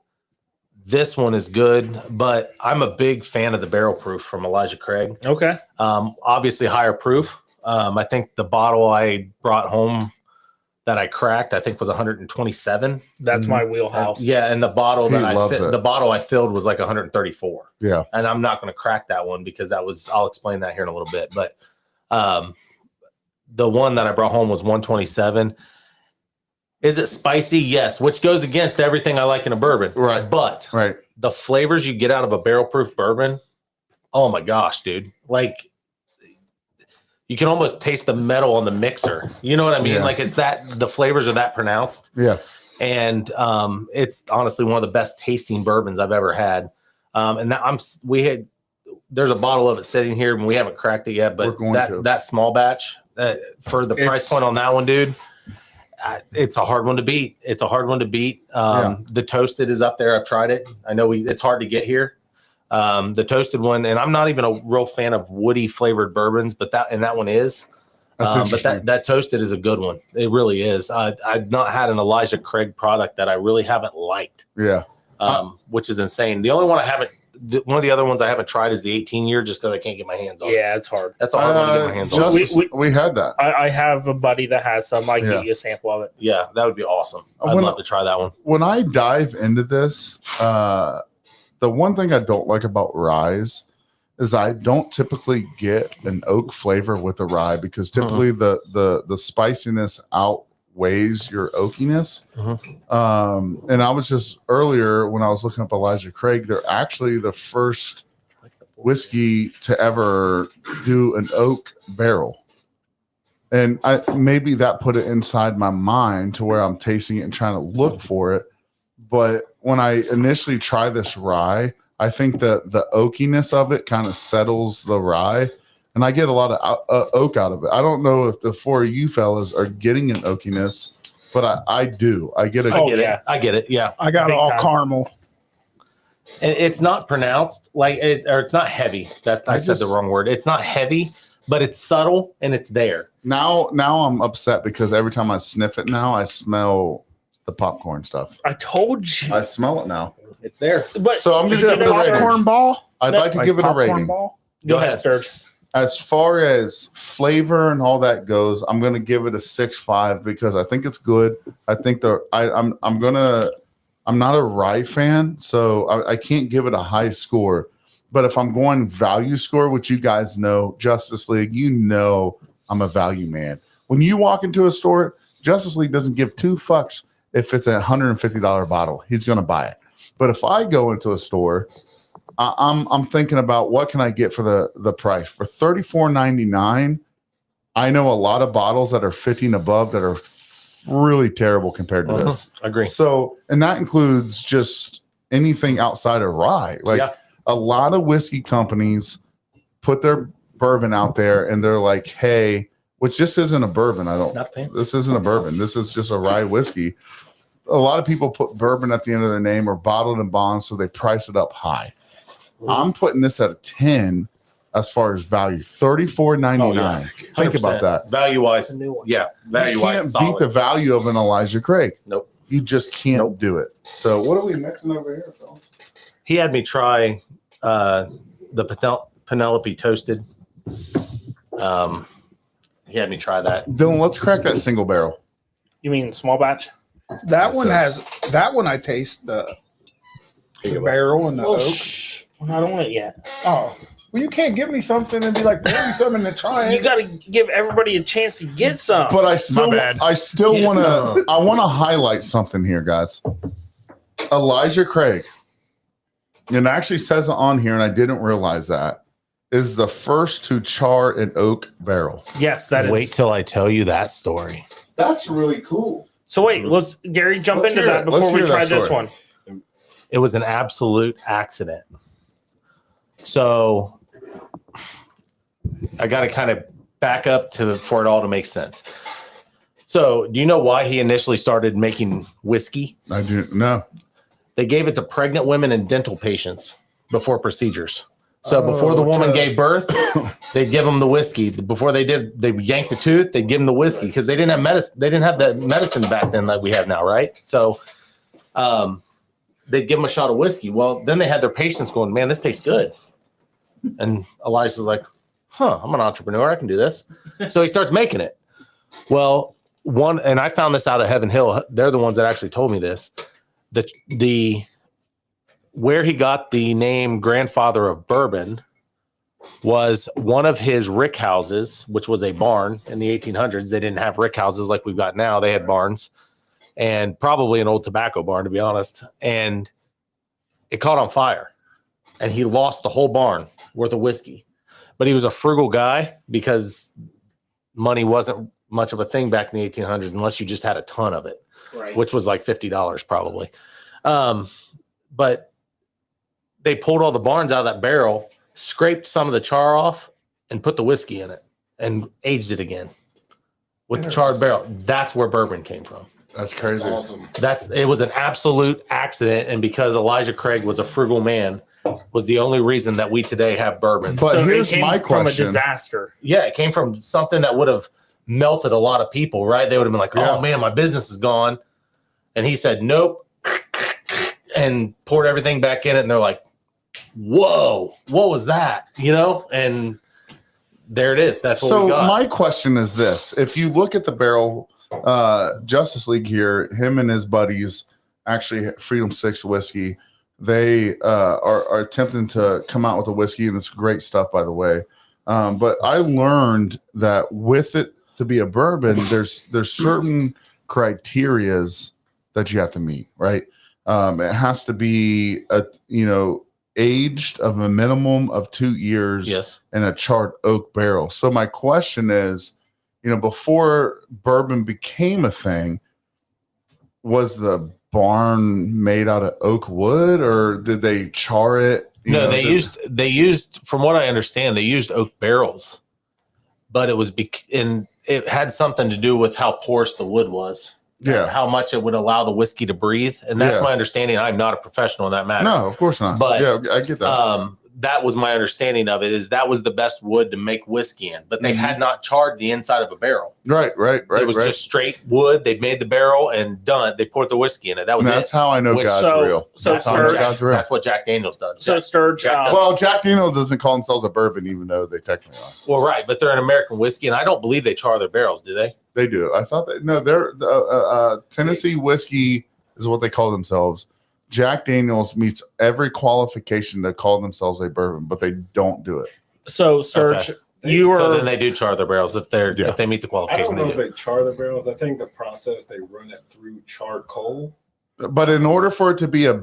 S4: this one is good, but I'm a big fan of the barrel proof from Elijah Craig.
S2: Okay.
S4: Obviously higher proof. I think the bottle I brought home that I cracked, I think was 127.
S2: That's my wheelhouse.
S4: Yeah, and the bottle
S1: He
S4: that
S1: loves it.
S4: the bottle I filled was like 134.
S1: Yeah.
S4: And I'm not going to crack that one because I'll explain that here in a little bit. But the one that I brought home was 127. Is it spicy? Yes, which goes against everything I like in a bourbon.
S1: Right.
S4: But
S1: Right.
S4: the flavors you get out of a barrel proof bourbon, oh my gosh, dude. Like you can almost taste the metal on the mixer. You know what I mean?
S1: Yeah.
S4: Like the flavors are that pronounced.
S1: Yeah.
S4: And it's honestly one of the best tasting bourbons I've ever had. And there's a bottle of it sitting here and we haven't cracked it yet,
S1: We're
S4: but
S1: going to.
S4: that small batch for the price
S2: It's-
S4: point on that one, dude, it's a hard one to beat. It's a hard one to beat. The toasted is up there. I've tried it. I know it's hard to get here. The toasted one, and I'm not even a real fan of woody flavored bourbons, but that one is.
S1: That's
S4: But
S1: interesting.
S4: that toasted is a good one. It really is. I've not had an Elijah Craig product that I really haven't liked,
S1: Yeah.
S4: which is insane. The only one I haven't, one of the other ones I haven't tried is the 18-year, just because I can't get my hands on.
S2: Yeah, it's hard.
S4: That's a hard one to get my hands on.
S1: Justice, we had that.
S2: I have a buddy that has some. I can
S1: Yeah.
S2: get you a sample of it.
S4: Yeah, that would be awesome. I'd
S1: When-
S4: love to try that one.
S1: When I dive into this, the one thing I don't like about ryes is I don't typically get an oak flavor with a rye because typically the spiciness outweighs your oakiness. And I was just earlier when I was looking up Elijah Craig, they're actually the first whiskey to ever do an oak barrel. And maybe that put it inside my mind to where I'm tasting it and trying to look for it. But when I initially try this rye, I think that the oakiness of it kind of settles the rye, and I get a lot of oak out of it. I don't know if the four of you fellas are getting an oakiness, but I do. I get a
S2: Oh,
S4: I get
S2: yeah.
S4: it. I get it. Yeah.
S3: I got
S2: Big
S3: all
S2: time.
S3: caramel.
S4: And it's not pronounced like it, or it's not heavy. That I said the
S1: just-
S4: wrong word. It's not heavy, but it's subtle and it's there.
S1: now I'm upset because every time I sniff it now, I smell the popcorn stuff.
S2: I told you.
S1: I smell it now.
S4: It's there.
S2: But
S1: So I'm
S2: you
S1: gonna
S2: did
S1: give it a
S2: say-
S1: rating.
S3: Popcorn ball.
S1: I'd like to give it a
S3: popcorn
S1: rating.
S3: ball.
S2: Go ahead, Sturge.
S1: As far as flavor and all that goes, I'm going to give it a 6.5 because I think it's good. I think I'm not a rye fan, so I can't give it a high score. But if I'm going value score, which you guys know, Justice League, you know I'm a value man. When you walk into a store, Justice League doesn't give two fucks if it's a $150 bottle. He's going to buy it. But if I go into a store, I'm thinking about what can I get for the price for $34.99. I know a lot of bottles that are 50 and above that are really terrible compared to this.
S4: Agree.
S1: So, and that includes just anything outside of rye. Like
S4: Yeah.
S1: a lot of whiskey companies put their bourbon out there and they're like, hey, which this isn't a bourbon.
S4: Nothing.
S1: This isn't a bourbon. This is just a rye whiskey. A lot of people put bourbon at the end of their name or bottled in bonds, so they price it up high. I'm putting this at a 10 as far as value. $34.99. Think about that.
S4: Value wise.
S2: The new one.
S4: Yeah.
S1: You
S4: Value
S1: can't
S4: wise.
S1: beat the value of an Elijah Craig.
S4: Nope.
S1: You just can't
S4: Nope.
S1: do it. So what are we mixing over here, fellas?
S4: He had me try the Penelope toasted. He had me try that.
S1: Dylan, let's crack that single barrel.
S2: You mean small batch?
S3: That one
S1: So-
S3: has that one. I taste the barrel and the
S2: Oh,
S3: oak.
S2: shh. We're not on it yet.
S3: Oh, well, you can't give me something and be like, "Give me something to try
S2: You
S3: it."
S2: got to give everybody a chance to get some.
S1: But I still
S3: bad.
S4: Get
S1: want
S4: some.
S1: to I want to highlight something here, guys. Elijah Craig, and it actually says it on here, and I didn't realize that, is the first to char an oak barrel.
S2: Yes, that is.
S4: Wait till I tell you that story.
S1: That's really cool.
S2: So wait, let's Gary jump
S1: Let's
S2: into
S1: hear
S2: that
S1: it. Let's
S2: before we
S1: hear that
S2: try this
S1: story.
S2: one.
S4: It was an absolute accident. So I got to kind of back up for it all to make sense. So, do you know why he initially started making whiskey?
S1: I do no.
S4: They gave it to pregnant women and dental patients before procedures. So before the woman
S3: to-
S4: gave birth, they'd give them the whiskey. Before they yanked the tooth, they'd give them the whiskey because they didn't have medicine. They didn't have that medicine back then like we have now, right? So they'd give them a shot of whiskey. Well, then they had their patients going, man, this tastes good. And Elijah's like, I'm an entrepreneur. I can do this. So he starts making it. Well, and I found this out at Heaven Hill. They're the ones that actually told me this. Where he got the name grandfather of bourbon was one of his rick houses, which was a barn in the 1800s. They didn't have rick houses like we've got now. They had barns, and probably an old tobacco barn, to be honest. And it caught on fire, and he lost the whole barn worth of whiskey. But he was a frugal guy because money wasn't much of a thing back in the 1800s unless you just had a ton of it,
S2: Right.
S4: which was like $50 probably. But they pulled all the barns out of that barrel, scraped some of the char off, and put the whiskey in it and aged it again with the charred barrel. That's where bourbon came from.
S1: That's
S5: That's
S1: crazy.
S5: awesome.
S4: It was an absolute accident, and because Elijah Craig was a frugal man, was the only reason that we today have bourbon.
S1: But
S2: So it
S1: here's
S2: came
S1: my
S2: from a
S1: question.
S2: disaster.
S4: Yeah, it came from something that would have melted a lot of people, right? They would have been like,
S1: Yeah.
S4: "Oh man, my business is gone," and he said, "Nope," and poured everything back in it, and they're like, "Whoa, what was that?" You know, and there it is. That's what
S1: So
S4: we got.
S1: my question is this: if you look at the barrel, Justice League here, him and his buddies, actually Freedom 6 whiskey, they are attempting to come out with a whiskey, and it's great stuff, by the way. But I learned that with it to be a bourbon, there's certain criterias that you have to meet, right? It has to be aged of a minimum of 2 years
S4: Yes.
S1: in a charred oak barrel. So my question is, before bourbon became a thing, was the barn made out of oak wood, or did they char it?
S4: No, they used, from what I understand, they used oak barrels, but it was and it had something to do with how porous the wood was.
S1: Yeah.
S4: How much it would allow the whiskey to breathe. And that's
S1: Yeah.
S4: my understanding. I'm not a professional in that matter.
S1: No, of course not.
S4: But,
S1: yeah, I get that.
S4: That was my understanding of it, is that was the best wood to make whiskey in, but they
S1: Mhm.
S4: had not charred the inside of a barrel.
S1: Right.
S4: It was just straight wood. They made the barrel and done. They poured the whiskey in it. That was
S1: That's
S4: it.
S1: how I know
S4: Which-
S1: God's
S2: so-
S1: real.
S2: so
S1: That's how I know
S2: Sturge-
S1: God's real.
S4: That's what Jack Daniels does.
S2: So Sturge,
S4: Jack-
S1: Well, Jack Daniels doesn't call themselves a bourbon, even though they technically are.
S4: well, right, but they're an American whiskey, and I don't believe they char their barrels, do they?
S1: They do. I thought that they're Tennessee whiskey is what they call themselves. Jack Daniels meets every qualification to call themselves a bourbon, but they don't do it.
S2: so Sturge,
S4: Okay.
S2: you
S4: So
S2: were
S4: then they do char their barrels if
S1: Yeah.
S4: if they meet the
S5: I
S4: qualification.
S5: don't know
S4: They
S5: if
S4: do.
S5: they char the barrels. I think the process they run it through charcoal.
S1: But in order for it to be a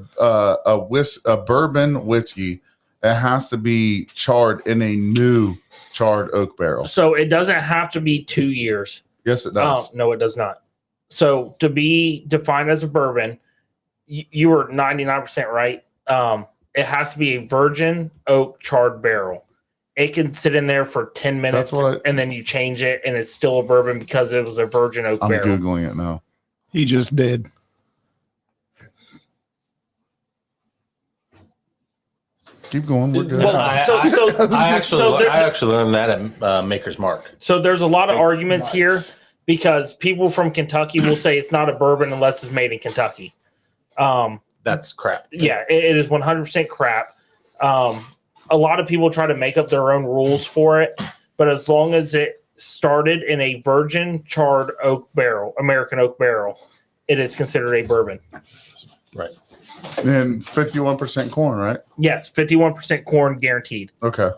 S1: bourbon whiskey, it has to be charred in a new charred oak barrel.
S2: so it doesn't have to be 2 years.
S1: Yes, it does.
S2: No, it does not. So to be defined as a bourbon, you were 99% right. It has to be a virgin oak charred barrel. It can sit in there for 10 minutes
S1: That's what
S2: and then you change it and it's still a bourbon because it was a virgin oak
S1: I'm
S2: barrel.
S1: googling it now.
S3: He just did.
S1: Keep going. We're good.
S2: Well,
S4: I
S2: so there-
S4: actually learned that at Maker's Mark.
S2: So there's a lot of arguments
S3: Nice.
S2: here because people from Kentucky will say it's not a bourbon unless it's made in Kentucky.
S4: That's crap.
S2: Yeah, it is 100% crap. A lot of people try to make up their own rules for it, but as long as it started in a virgin charred oak barrel, American oak barrel, it is considered a bourbon.
S1: And 51% corn, right?
S2: Yes, 51% corn guaranteed.
S1: Okay.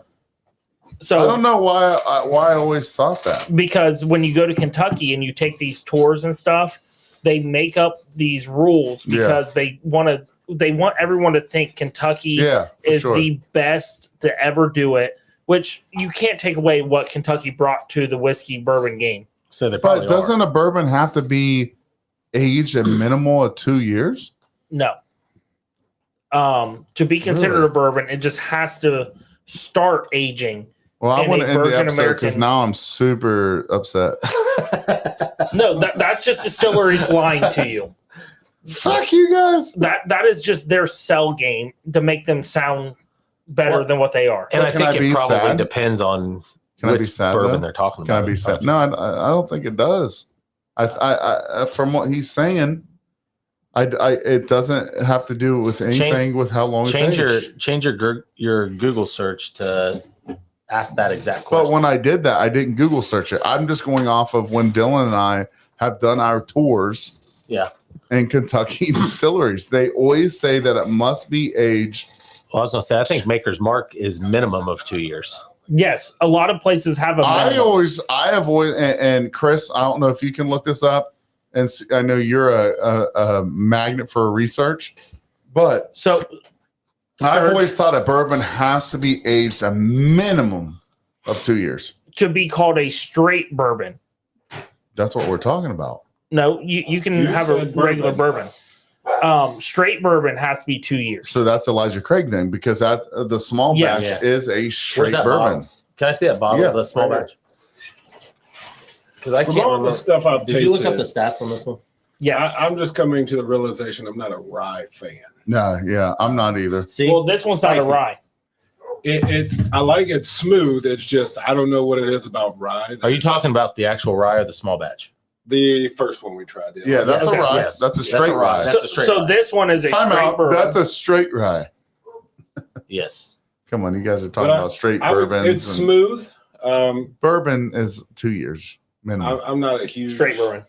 S2: So
S1: I don't know why I always thought that.
S2: because when you go to Kentucky and you take these tours and stuff, they make up these rules
S1: Yeah.
S2: because they want everyone to think Kentucky
S1: Yeah, for
S2: is
S1: sure.
S2: the best to ever do it, which you can't take away what Kentucky brought to the whiskey bourbon game.
S4: So they
S1: But
S4: probably
S1: doesn't a bourbon have to be aged a minimal of 2 years?
S2: No. To be considered
S1: Really?
S2: a bourbon, it just has to start aging.
S1: Well, I
S2: And
S1: want
S2: a
S1: to end the
S2: virgin
S1: episode because
S2: American-
S1: now I'm super upset.
S2: No, that's just distilleries lying to you.
S1: Fuck you guys.
S2: That is just their sell game to make them sound better
S4: Well,
S2: than what they are.
S4: And I
S1: Can I
S4: think
S1: be
S4: it probably
S1: sad?
S4: depends on
S1: Can I
S4: which
S1: be sad,
S4: bourbon
S1: though?
S4: they're talking
S1: Can I
S4: about.
S1: be sad? No, I don't think it does. From what he's saying, it doesn't have to do with anything with how long
S4: Change
S1: it's
S4: your
S1: aged.
S4: your Google search to ask that exact
S1: But
S4: question.
S1: when I did that, I didn't Google search it. I'm just going off of when Dylan and I have done our tours.
S4: Yeah.
S1: In Kentucky distilleries, they always say that it must be aged.
S4: Well, I was gonna say I think Maker's Mark is minimum of 2 years.
S2: Yes, a lot of places have a
S1: I
S2: minimum.
S1: have always, and Chris, I don't know if you can look this up, and I know you're a magnet for research, but
S2: So
S1: I've
S2: Serge,
S1: always thought a bourbon has to be aged a minimum of 2 years.
S2: to be called a straight bourbon.
S1: That's what we're talking about.
S2: No, you can
S5: You
S2: have a
S5: said
S2: regular
S5: bourbon.
S2: bourbon. Straight bourbon has to be 2 years.
S1: So that's Elijah Craig then, because that's the small
S2: Yes.
S1: batch
S4: Yeah.
S1: is a
S4: Where's
S1: straight
S4: that
S1: bourbon.
S4: bottle? Can I see that bottle
S1: Yeah,
S4: of the small
S1: right
S4: batch? Because I
S5: From
S4: can't
S5: all the
S4: remember.
S5: stuff I've
S4: Did you look up
S5: tasted,
S4: the stats on this one?
S2: Yes.
S5: I'm just coming to the realization I'm not a rye fan.
S1: No, yeah, I'm not either.
S4: See,
S2: well, this one's not a
S4: Spicy.
S2: rye.
S5: I like it smooth. It's just I don't know what it is about rye.
S4: Are you talking about the actual rye or the small batch?
S5: The first one we tried?
S1: Yeah, that's
S2: Okay.
S1: a rye.
S4: Yes.
S1: That's a
S4: That's
S1: straight
S4: a rye.
S1: rye.
S4: That's
S2: So,
S4: a straight
S2: so
S4: rye.
S2: this one is a
S1: Time
S2: straight
S1: out.
S2: bourbon.
S1: That's a straight rye.
S4: Yes.
S1: Come on, you guys are talking
S5: But
S1: about straight
S5: I would-
S1: bourbons.
S5: it's
S1: and-
S5: smooth.
S1: Bourbon is 2 years minimum.
S5: I'm not a huge
S2: straight bourbon.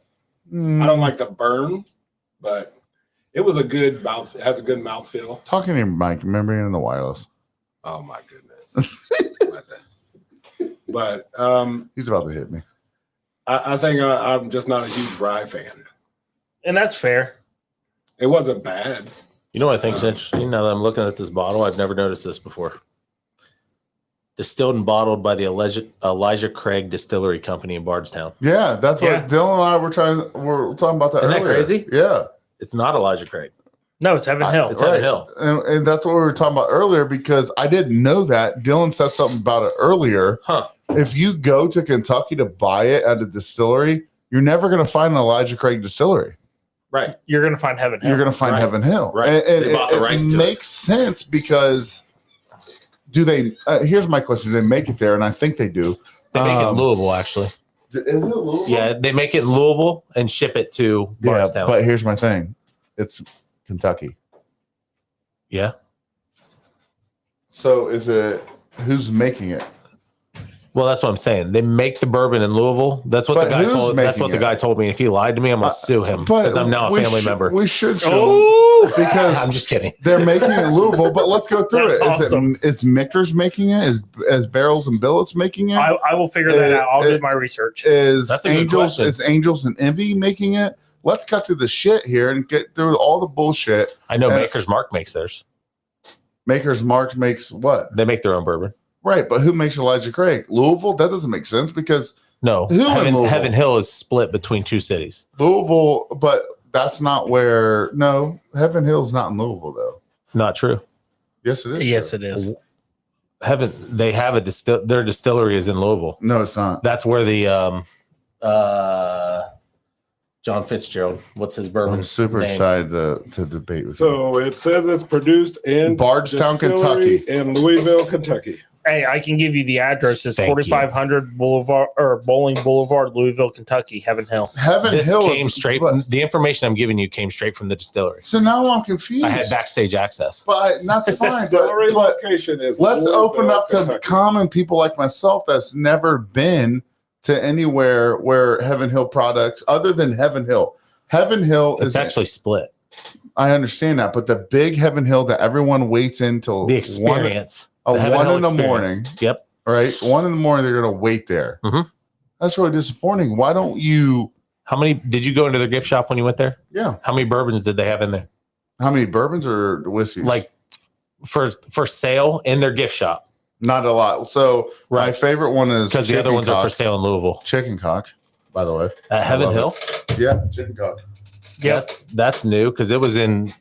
S5: I don't like the burn, but it was a good mouth. It has a good mouthfeel.
S1: Talking to your mic, remember you're in the wireless.
S5: Oh my goodness! but
S1: He's about to hit me.
S5: I think I'm just not a huge rye fan.
S2: And that's fair.
S5: It wasn't bad.
S4: You know what I think is interesting? Now that I'm looking at this bottle, I've never noticed this before. Distilled and bottled by the Elijah Craig Distillery Company in Bardstown.
S1: Yeah, that's what
S2: Yeah.
S1: Dylan and I were talking about that
S4: Isn't that
S1: earlier.
S4: crazy?
S1: Yeah.
S4: It's not Elijah Craig.
S2: No, it's Heaven Hill.
S4: It's Heaven Hill.
S1: And that's what we were talking about earlier because I didn't know that. Dylan said something about it earlier.
S4: Huh.
S1: If you go to Kentucky to buy it at a distillery, you're never going to find an Elijah Craig distillery.
S4: Right.
S2: You're going to find Heaven Hill.
S1: You're going to find
S4: Right.
S1: Heaven Hill.
S4: Right.
S1: And
S4: They bought the rights to it.
S1: makes sense because do they, here's my question. Do they make it there? And I think they do.
S4: They make it in Louisville, actually.
S1: Is it Louisville?
S4: Yeah, they make it in Louisville and ship it to
S1: Yeah,
S4: Bardstown.
S1: but here's my thing. It's Kentucky.
S4: Yeah.
S1: So is it, who's making it?
S4: Well, that's what I'm saying. They make the bourbon in Louisville. That's what
S1: But
S4: the guy
S1: who's
S4: told. That's
S1: making
S4: what the
S1: it?
S4: guy told me. If he lied to me, I'm gonna sue him because I'm now a
S1: we
S4: family
S1: should-
S4: member.
S1: We should show
S2: Oh,
S1: because
S4: I'm just kidding.
S1: they're making it in Louisville, but let's go through
S2: That's
S1: it.
S2: awesome.
S1: Is Michter's making it? Is Barrels and Billets making it?
S2: I will figure that out. I'll do
S1: it-
S2: my research.
S1: Is
S4: That's a good
S1: Angels
S4: question.
S1: is Angels and Envy making it? Let's cut through the shit here and get through all the bullshit.
S4: I know
S1: Uh,
S4: Maker's Mark makes theirs.
S1: Maker's Mark makes what?
S4: They make their own bourbon.
S1: Right, but who makes Elijah Craig? Louisville? That doesn't make sense because
S4: No,
S1: Who in Louisville?
S4: Heaven Hill is split between two cities.
S1: Louisville, but that's not where. No, Heaven Hill's not in Louisville though.
S4: Not true.
S1: Yes, it is.
S2: Yes,
S1: true.
S2: it is.
S4: They have their distillery is in Louisville.
S1: No, it's not.
S4: That's where the John Fitzgerald. What's his bourbon?
S1: I'm super
S4: name?
S1: excited to debate with you.
S5: So it says it's produced in
S1: Bardstown,
S5: distillery
S1: Kentucky.
S5: in Louisville, Kentucky.
S2: Hey, I can give you the address. It's
S4: Thank you.
S2: 4500 Boulevard or Bowling Boulevard, Louisville, Kentucky, Heaven Hill.
S1: Heaven
S4: This
S1: Hill
S4: came
S1: is
S4: straight.
S1: but-
S4: The information I'm giving you came straight from the distillery.
S1: so now I'm confused.
S4: I had backstage access.
S1: but that's fine.
S5: Distillery
S1: but
S5: location is.
S1: let's
S5: Louisville,
S1: open up to
S5: Kentucky.
S1: common people like myself that's never been to anywhere where Heaven Hill products other than Heaven Hill. Heaven Hill
S4: It's
S1: is
S4: actually split.
S1: I understand that, but the big Heaven Hill that everyone waits until
S4: The experience.
S1: one
S4: The Heaven Hill
S1: in the
S4: experience.
S1: morning,
S4: Yep.
S1: right? 1 in the morning, they're going to wait there.
S4: Mhm.
S1: That's really disappointing. Why don't you?
S4: How many did you go into their gift shop when you went there?
S1: Yeah.
S4: How many bourbons did they have in there?
S1: How many bourbons or whiskeys?
S4: Like for sale in their gift shop?
S1: not a lot. So my
S4: Right.
S1: favorite one is
S4: Because the other
S1: chicken
S4: ones are for
S1: cock.
S4: sale in Louisville.
S1: Chicken cock, by the way.
S4: At Heaven
S1: love
S4: Hill?
S1: Yeah, chicken cock.
S2: Yep.
S4: That's new because it was in.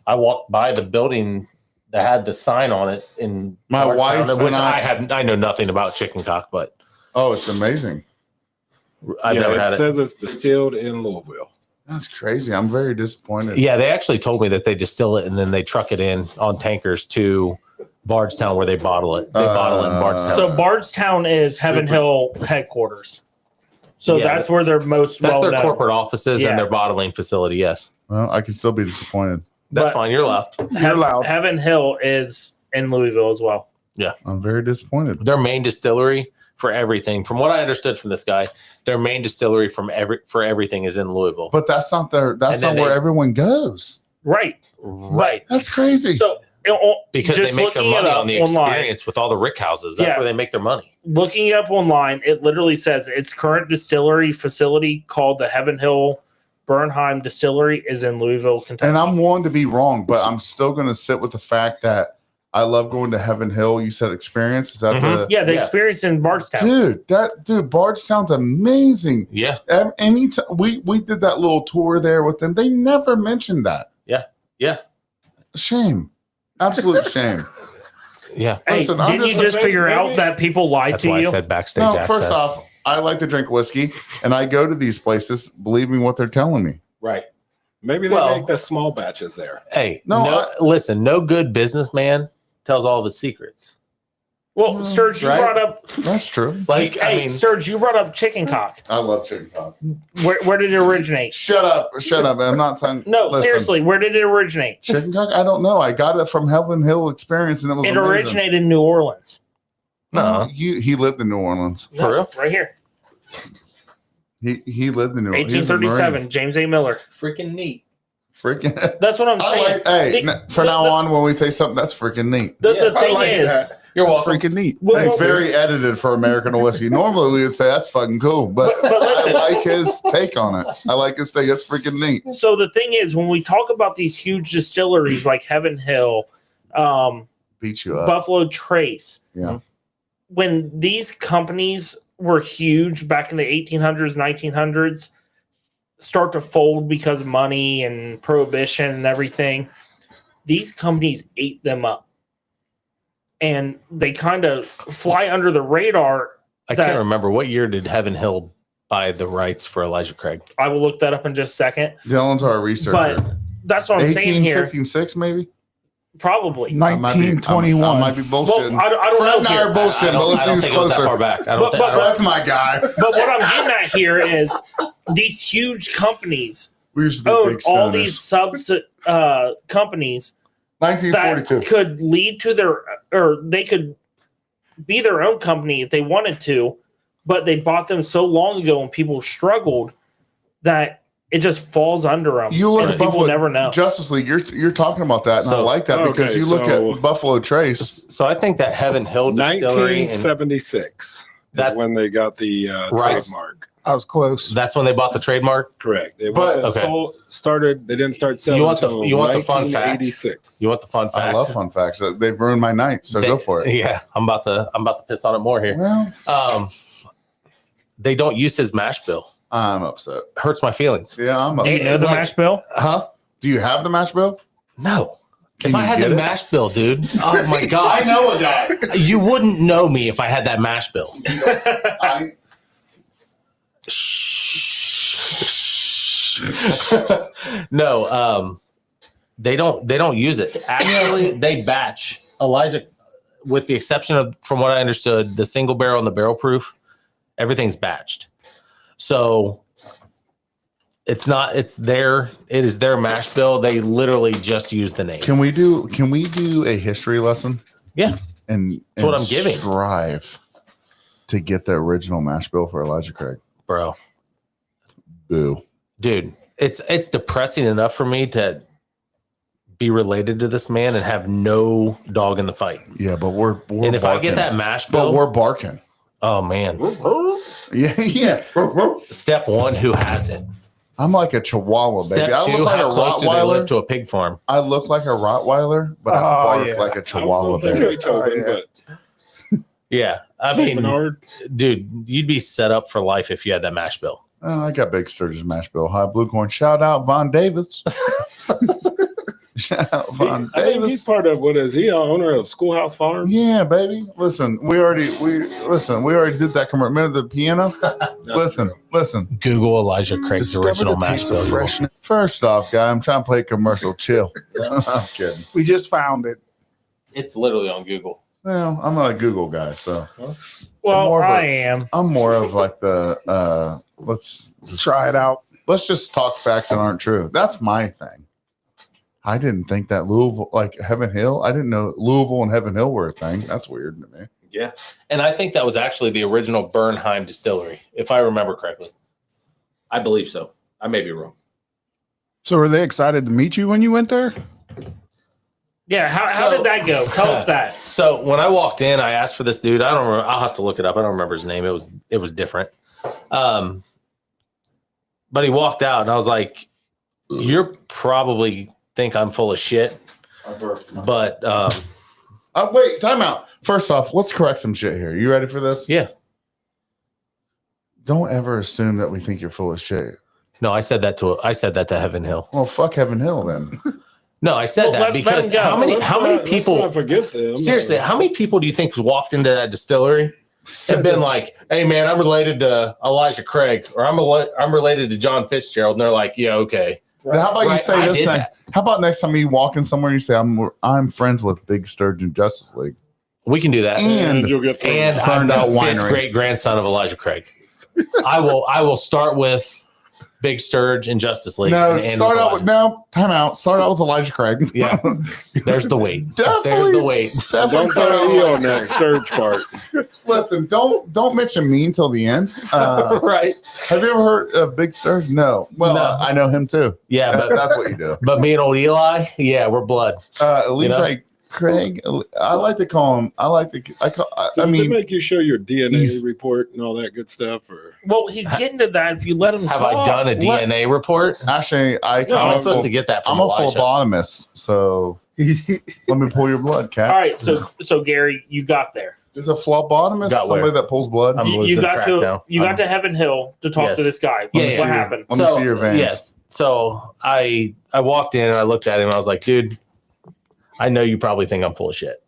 S4: I walked by the building that had the sign on it in
S1: My wife
S4: which
S1: and
S4: I know nothing about chicken cock, but
S1: Oh, it's amazing.
S4: I've
S5: Yeah,
S4: never
S5: it
S4: had it.
S5: says it's distilled in Louisville.
S1: That's crazy. I'm very disappointed.
S4: Yeah, they actually told me that they distill it and then they truck it in on tankers to Bardstown, where they bottle it. They bottle it in Bardstown.
S2: So Bardstown is Heaven
S1: Super.
S2: Hill headquarters. So
S4: Yeah,
S2: that's where they're most
S4: That's
S2: well
S4: their
S2: known.
S4: corporate offices
S2: Yeah.
S4: and their bottling facility. Yes,
S1: Well, I can still be disappointed.
S4: that's
S2: But
S4: fine. You're allowed.
S3: You're allowed.
S2: Heaven Hill is in Louisville as well.
S1: I'm very disappointed.
S4: Their main distillery for everything, from what I understood from this guy, their main distillery for everything is in Louisville.
S1: But that's not their. That's
S4: And
S1: not
S4: then
S1: where
S4: they-
S1: everyone goes.
S2: Right.
S4: Right.
S1: That's crazy.
S2: So
S4: Because
S2: just
S4: they make their
S2: looking it
S4: money
S2: up
S4: on the
S2: online.
S4: experience with all the rick houses. That's
S2: Yeah.
S4: where they make their money.
S2: Looking it up online, it literally says its current distillery facility called the Heaven Hill Bernheim Distillery is in Louisville, Kentucky.
S1: And I'm willing to be wrong, but I'm still going to sit with the fact that I love going to Heaven Hill. You said experience. Is that
S4: Mhm.
S2: yeah, the
S4: Yeah.
S2: experience in Bardstown.
S1: dude? Bardstown's amazing.
S4: Yeah.
S1: Anytime we did that little tour there with them, they never mentioned that.
S4: Yeah. Yeah.
S1: Shame, absolute shame.
S4: Yeah.
S2: Hey,
S1: Listen, I'm
S2: didn't you
S1: just-
S2: just figure out that people lied
S4: That's
S2: to
S4: why
S2: you?
S4: I said backstage
S1: No,
S4: access.
S1: first off, I like to drink whiskey, and I go to these places believing what they're telling me.
S4: right.
S5: Maybe they
S4: Well-
S5: make the small batches there.
S4: Hey,
S1: No,
S4: listen, no good businessman tells all the secrets.
S2: Well, Serge, you
S4: Right?
S2: brought up.
S1: That's true.
S4: Like,
S2: Hey,
S4: I mean,
S2: Serge, you brought up chicken cock.
S1: I love chicken cock.
S2: Where did it originate?
S1: Shut up! I'm not saying.
S2: No,
S1: listen,
S2: seriously, where did it originate?
S1: chicken cock. I don't know. I got it from Heaven Hill Experience, and it was
S2: It
S1: amazing.
S2: originated in New Orleans.
S1: No, he lived in New Orleans.
S4: For real?
S2: Right here.
S1: He lived in New Orleans. He was a Marine.
S2: 1837, James A. Miller.
S4: freaking neat.
S1: Freaking.
S2: That's what I'm
S1: I
S2: saying.
S1: like. Hey,
S2: The-
S1: from
S2: the-
S1: now
S2: the-
S1: on, when we taste something, that's freaking neat.
S2: The
S4: Yeah,
S2: thing
S3: I like
S2: is,
S3: that.
S4: You're
S3: That's
S4: welcome.
S3: freaking neat.
S2: Well,
S1: Hey,
S2: well,
S1: very edited for American whiskey. Normally, we would say that's fucking cool, but
S2: But listen.
S1: I like his take on it. I like his take. That's freaking neat.
S2: so the thing is, when we talk about these huge distilleries like Heaven Hill,
S1: Beat you up.
S2: Buffalo Trace,
S1: Yeah.
S2: when these companies were huge back in the 1800s, 1900s, start to fold because of money and prohibition and everything, these companies ate them up. And they kind of fly under the radar.
S4: I
S2: that-
S4: can't remember what year did Heaven Hill buy the rights for Elijah Craig.
S2: I will look that up in just a second.
S1: Dylan's our researcher.
S2: But that's what I'm saying here.
S1: 1856, maybe.
S2: Probably.
S1: I might be
S3: 1921.
S1: I might be
S2: Well,
S1: bullshitting.
S2: I don't
S1: Fred
S2: know.
S1: and I
S2: here.
S1: are bullshitting,
S4: I
S1: but let's see
S4: don't
S1: who's
S4: think it was that far
S1: closer.
S4: back. I don't
S2: But-
S4: think. I don't-
S1: Fred's my guy.
S2: But what I'm getting at here is these huge companies
S1: We used to be
S2: own
S1: big
S2: all
S1: stoners.
S2: these companies that
S1: 1942.
S2: could lead to their, or they could be their own company if they wanted to, but they bought them so long ago and people struggled that it just falls under them.
S1: You look
S2: and
S1: at
S2: people
S1: Buffalo
S2: never know.
S1: Justice League. You're talking about that, and I
S4: So-
S1: like that because
S5: okay,
S1: you look
S5: so-
S1: at Buffalo Trace.
S4: So I think that Heaven Hill distillery, and
S5: 1976.
S4: That's-
S5: That's when they got the
S4: Right.
S5: trademark.
S3: I was close.
S4: that's when they bought the trademark.
S5: Correct. It
S1: But-
S5: wasn't
S4: Okay.
S5: sold, started. They didn't start selling.
S4: You want the-
S5: until
S4: you want the fun fact?
S5: 1986.
S4: You want the fun fact?
S1: I love fun facts. They've ruined my night, so go for it.
S4: Yeah, I'm about to piss on it more here.
S1: Well,
S4: They don't use his mash bill.
S1: I'm upset.
S4: Hurts my feelings.
S1: Yeah, I'm
S2: Do you
S1: upset.
S2: know the
S4: like-
S2: mash bill?
S4: Huh?
S1: Do you have the mash bill?
S4: No.
S1: Can
S4: if I
S1: you
S4: had
S1: get
S4: the
S1: it?
S4: mash bill, dude, oh my god,
S1: know a guy.
S4: you wouldn't know me if I had that mash bill.
S1: I,
S4: No, they don't use it. Actually, they batch. Elijah, with the exception of, from what I understood, the single barrel and the barrel proof, everything's batched. So it is their mash bill. They literally just use the name.
S1: can we do a history lesson?
S4: Yeah.
S1: And
S4: That's what
S1: and
S4: I'm giving.
S1: Strive to get the original mash bill for Elijah Craig.
S4: Bro,
S1: Boo.
S4: dude, it's depressing enough for me to be related to this man and have no dog in the fight.
S1: Yeah, but we're
S4: And if I
S1: barking.
S4: get that mash
S1: but
S4: bill,
S1: we're barking.
S4: oh man.
S1: Yeah, yeah.
S4: Step one, who has it?
S1: I'm like a Chihuahua, baby.
S4: Step
S1: I
S4: two,
S1: look like a
S4: how close do they live
S1: Rottweiler.
S4: to a pig farm?
S1: I look like a Rottweiler, but I
S3: Oh,
S1: bark
S3: yeah.
S1: like a Chihuahua,
S5: I
S1: baby.
S5: told him,
S3: Oh,
S5: but
S4: Yeah, I mean,
S5: Bernard,
S4: dude, you'd be set up for life if you had that mash bill.
S1: Oh, I got Big Sturgis mash bill. High blue corn. Shout out Von Davis. Shout out Von
S5: I think he's
S1: Davis.
S5: part of what is he? An owner of Schoolhouse Farm?
S1: Yeah, baby. Listen, we already did that commercial. Remember the piano? Listen.
S4: Google Elijah Craig's
S1: Discover
S4: original
S1: the
S4: mash
S1: taste
S4: bill.
S1: of freshness. First off, guy, I'm trying to play a commercial. Chill. I'm kidding.
S3: We just found it.
S4: It's literally on Google.
S1: Well, I'm not a Google guy, so
S2: Well,
S1: more of
S2: I
S1: a-
S2: am.
S1: I'm more of like the let's
S3: Try it out.
S1: let's just talk facts that aren't true. That's my thing. I didn't think that Louisville, like Heaven Hill, I didn't know Louisville and Heaven Hill were a thing. That's weird to me.
S4: Yeah. And I think that was actually the original Bernheim distillery, if I remember correctly. I believe so. I may be wrong.
S3: So were they excited to meet you when you went there?
S2: Yeah. How
S4: So-
S2: did that go? Tell us that.
S4: So when I walked in, I asked for this dude. I don't remember. I'll have to look it up. I don't remember his name. It was different. But he walked out and I was like, you're probably think I'm full of shit. But
S1: Wait, time out. First off, let's correct some shit here. You ready for this?
S4: yeah.
S1: Don't ever assume that we think you're full of shit.
S4: No, I said that to Heaven Hill.
S1: Well, fuck Heaven Hill then.
S4: No, I said
S2: Well,
S4: that
S2: let
S4: because
S2: him go.
S4: how many
S5: Let's
S4: people
S5: not forget them.
S4: seriously, how many people do you think walked into that distillery and been like, "Hey man, I'm related to Elijah Craig or I'm related to John Fitzgerald." And they're like, "Yeah, okay."
S1: How about you
S4: Right,
S1: say
S4: I
S1: this
S4: did
S1: thing?
S4: that.
S1: How about next time you walk in somewhere, you say, I'm friends with Big Sturgeon Justice League.
S4: We can do that.
S1: And
S5: you'll get thrown
S4: And
S5: out.
S4: I'm
S1: Burned Out
S4: the fifth
S1: Winery.
S4: great grandson of Elijah Craig. I will start with Big Sturge and Justice League.
S1: No,
S4: and end
S1: start out with
S4: Elijah.
S1: time out. Start out with Elijah Craig.
S4: Yeah. There's the weight.
S1: Definitely.
S4: There's the weight.
S1: Definitely
S5: Don't
S1: start
S5: put
S1: out
S5: an
S1: with
S5: E on
S1: Elijah
S5: that
S1: Craig.
S5: Sturge part.
S1: Listen, don't mention me until the end.
S4: Right.
S1: Have you ever heard of Big Sturge? No. Well,
S4: No.
S1: I know him too.
S4: Yeah, but
S1: That's what you do.
S4: me and old Eli, yeah, we're blood.
S1: Elijah Craig. I like to call him.
S5: So
S1: I
S5: did they
S1: mean,
S5: make you show your DNA
S1: he's-
S5: report and all that good stuff, or
S2: Well, he's getting to that if you let him
S4: Have
S2: talk.
S4: I done a
S1: What?
S4: DNA report?
S1: actually,
S4: No, I'm supposed to get that from
S1: I'm a
S4: Elijah.
S1: phlebotomist, so let me pull your blood,
S2: All
S1: Cat.
S2: right, so Gary, you got there.
S1: Is a phlebotomist
S4: Got
S1: somebody
S4: where?
S1: that pulls blood?
S4: I'm
S2: You
S4: losing
S2: got
S4: track
S2: to
S4: now.
S2: got to Heaven Hill to talk
S4: Yes.
S2: to this guy.
S4: Yeah,
S2: What
S4: yeah.
S2: happened?
S1: Let me see your veins.
S4: Yes. So I walked in and I looked at him. I was like, dude, I know you probably think I'm full of shit.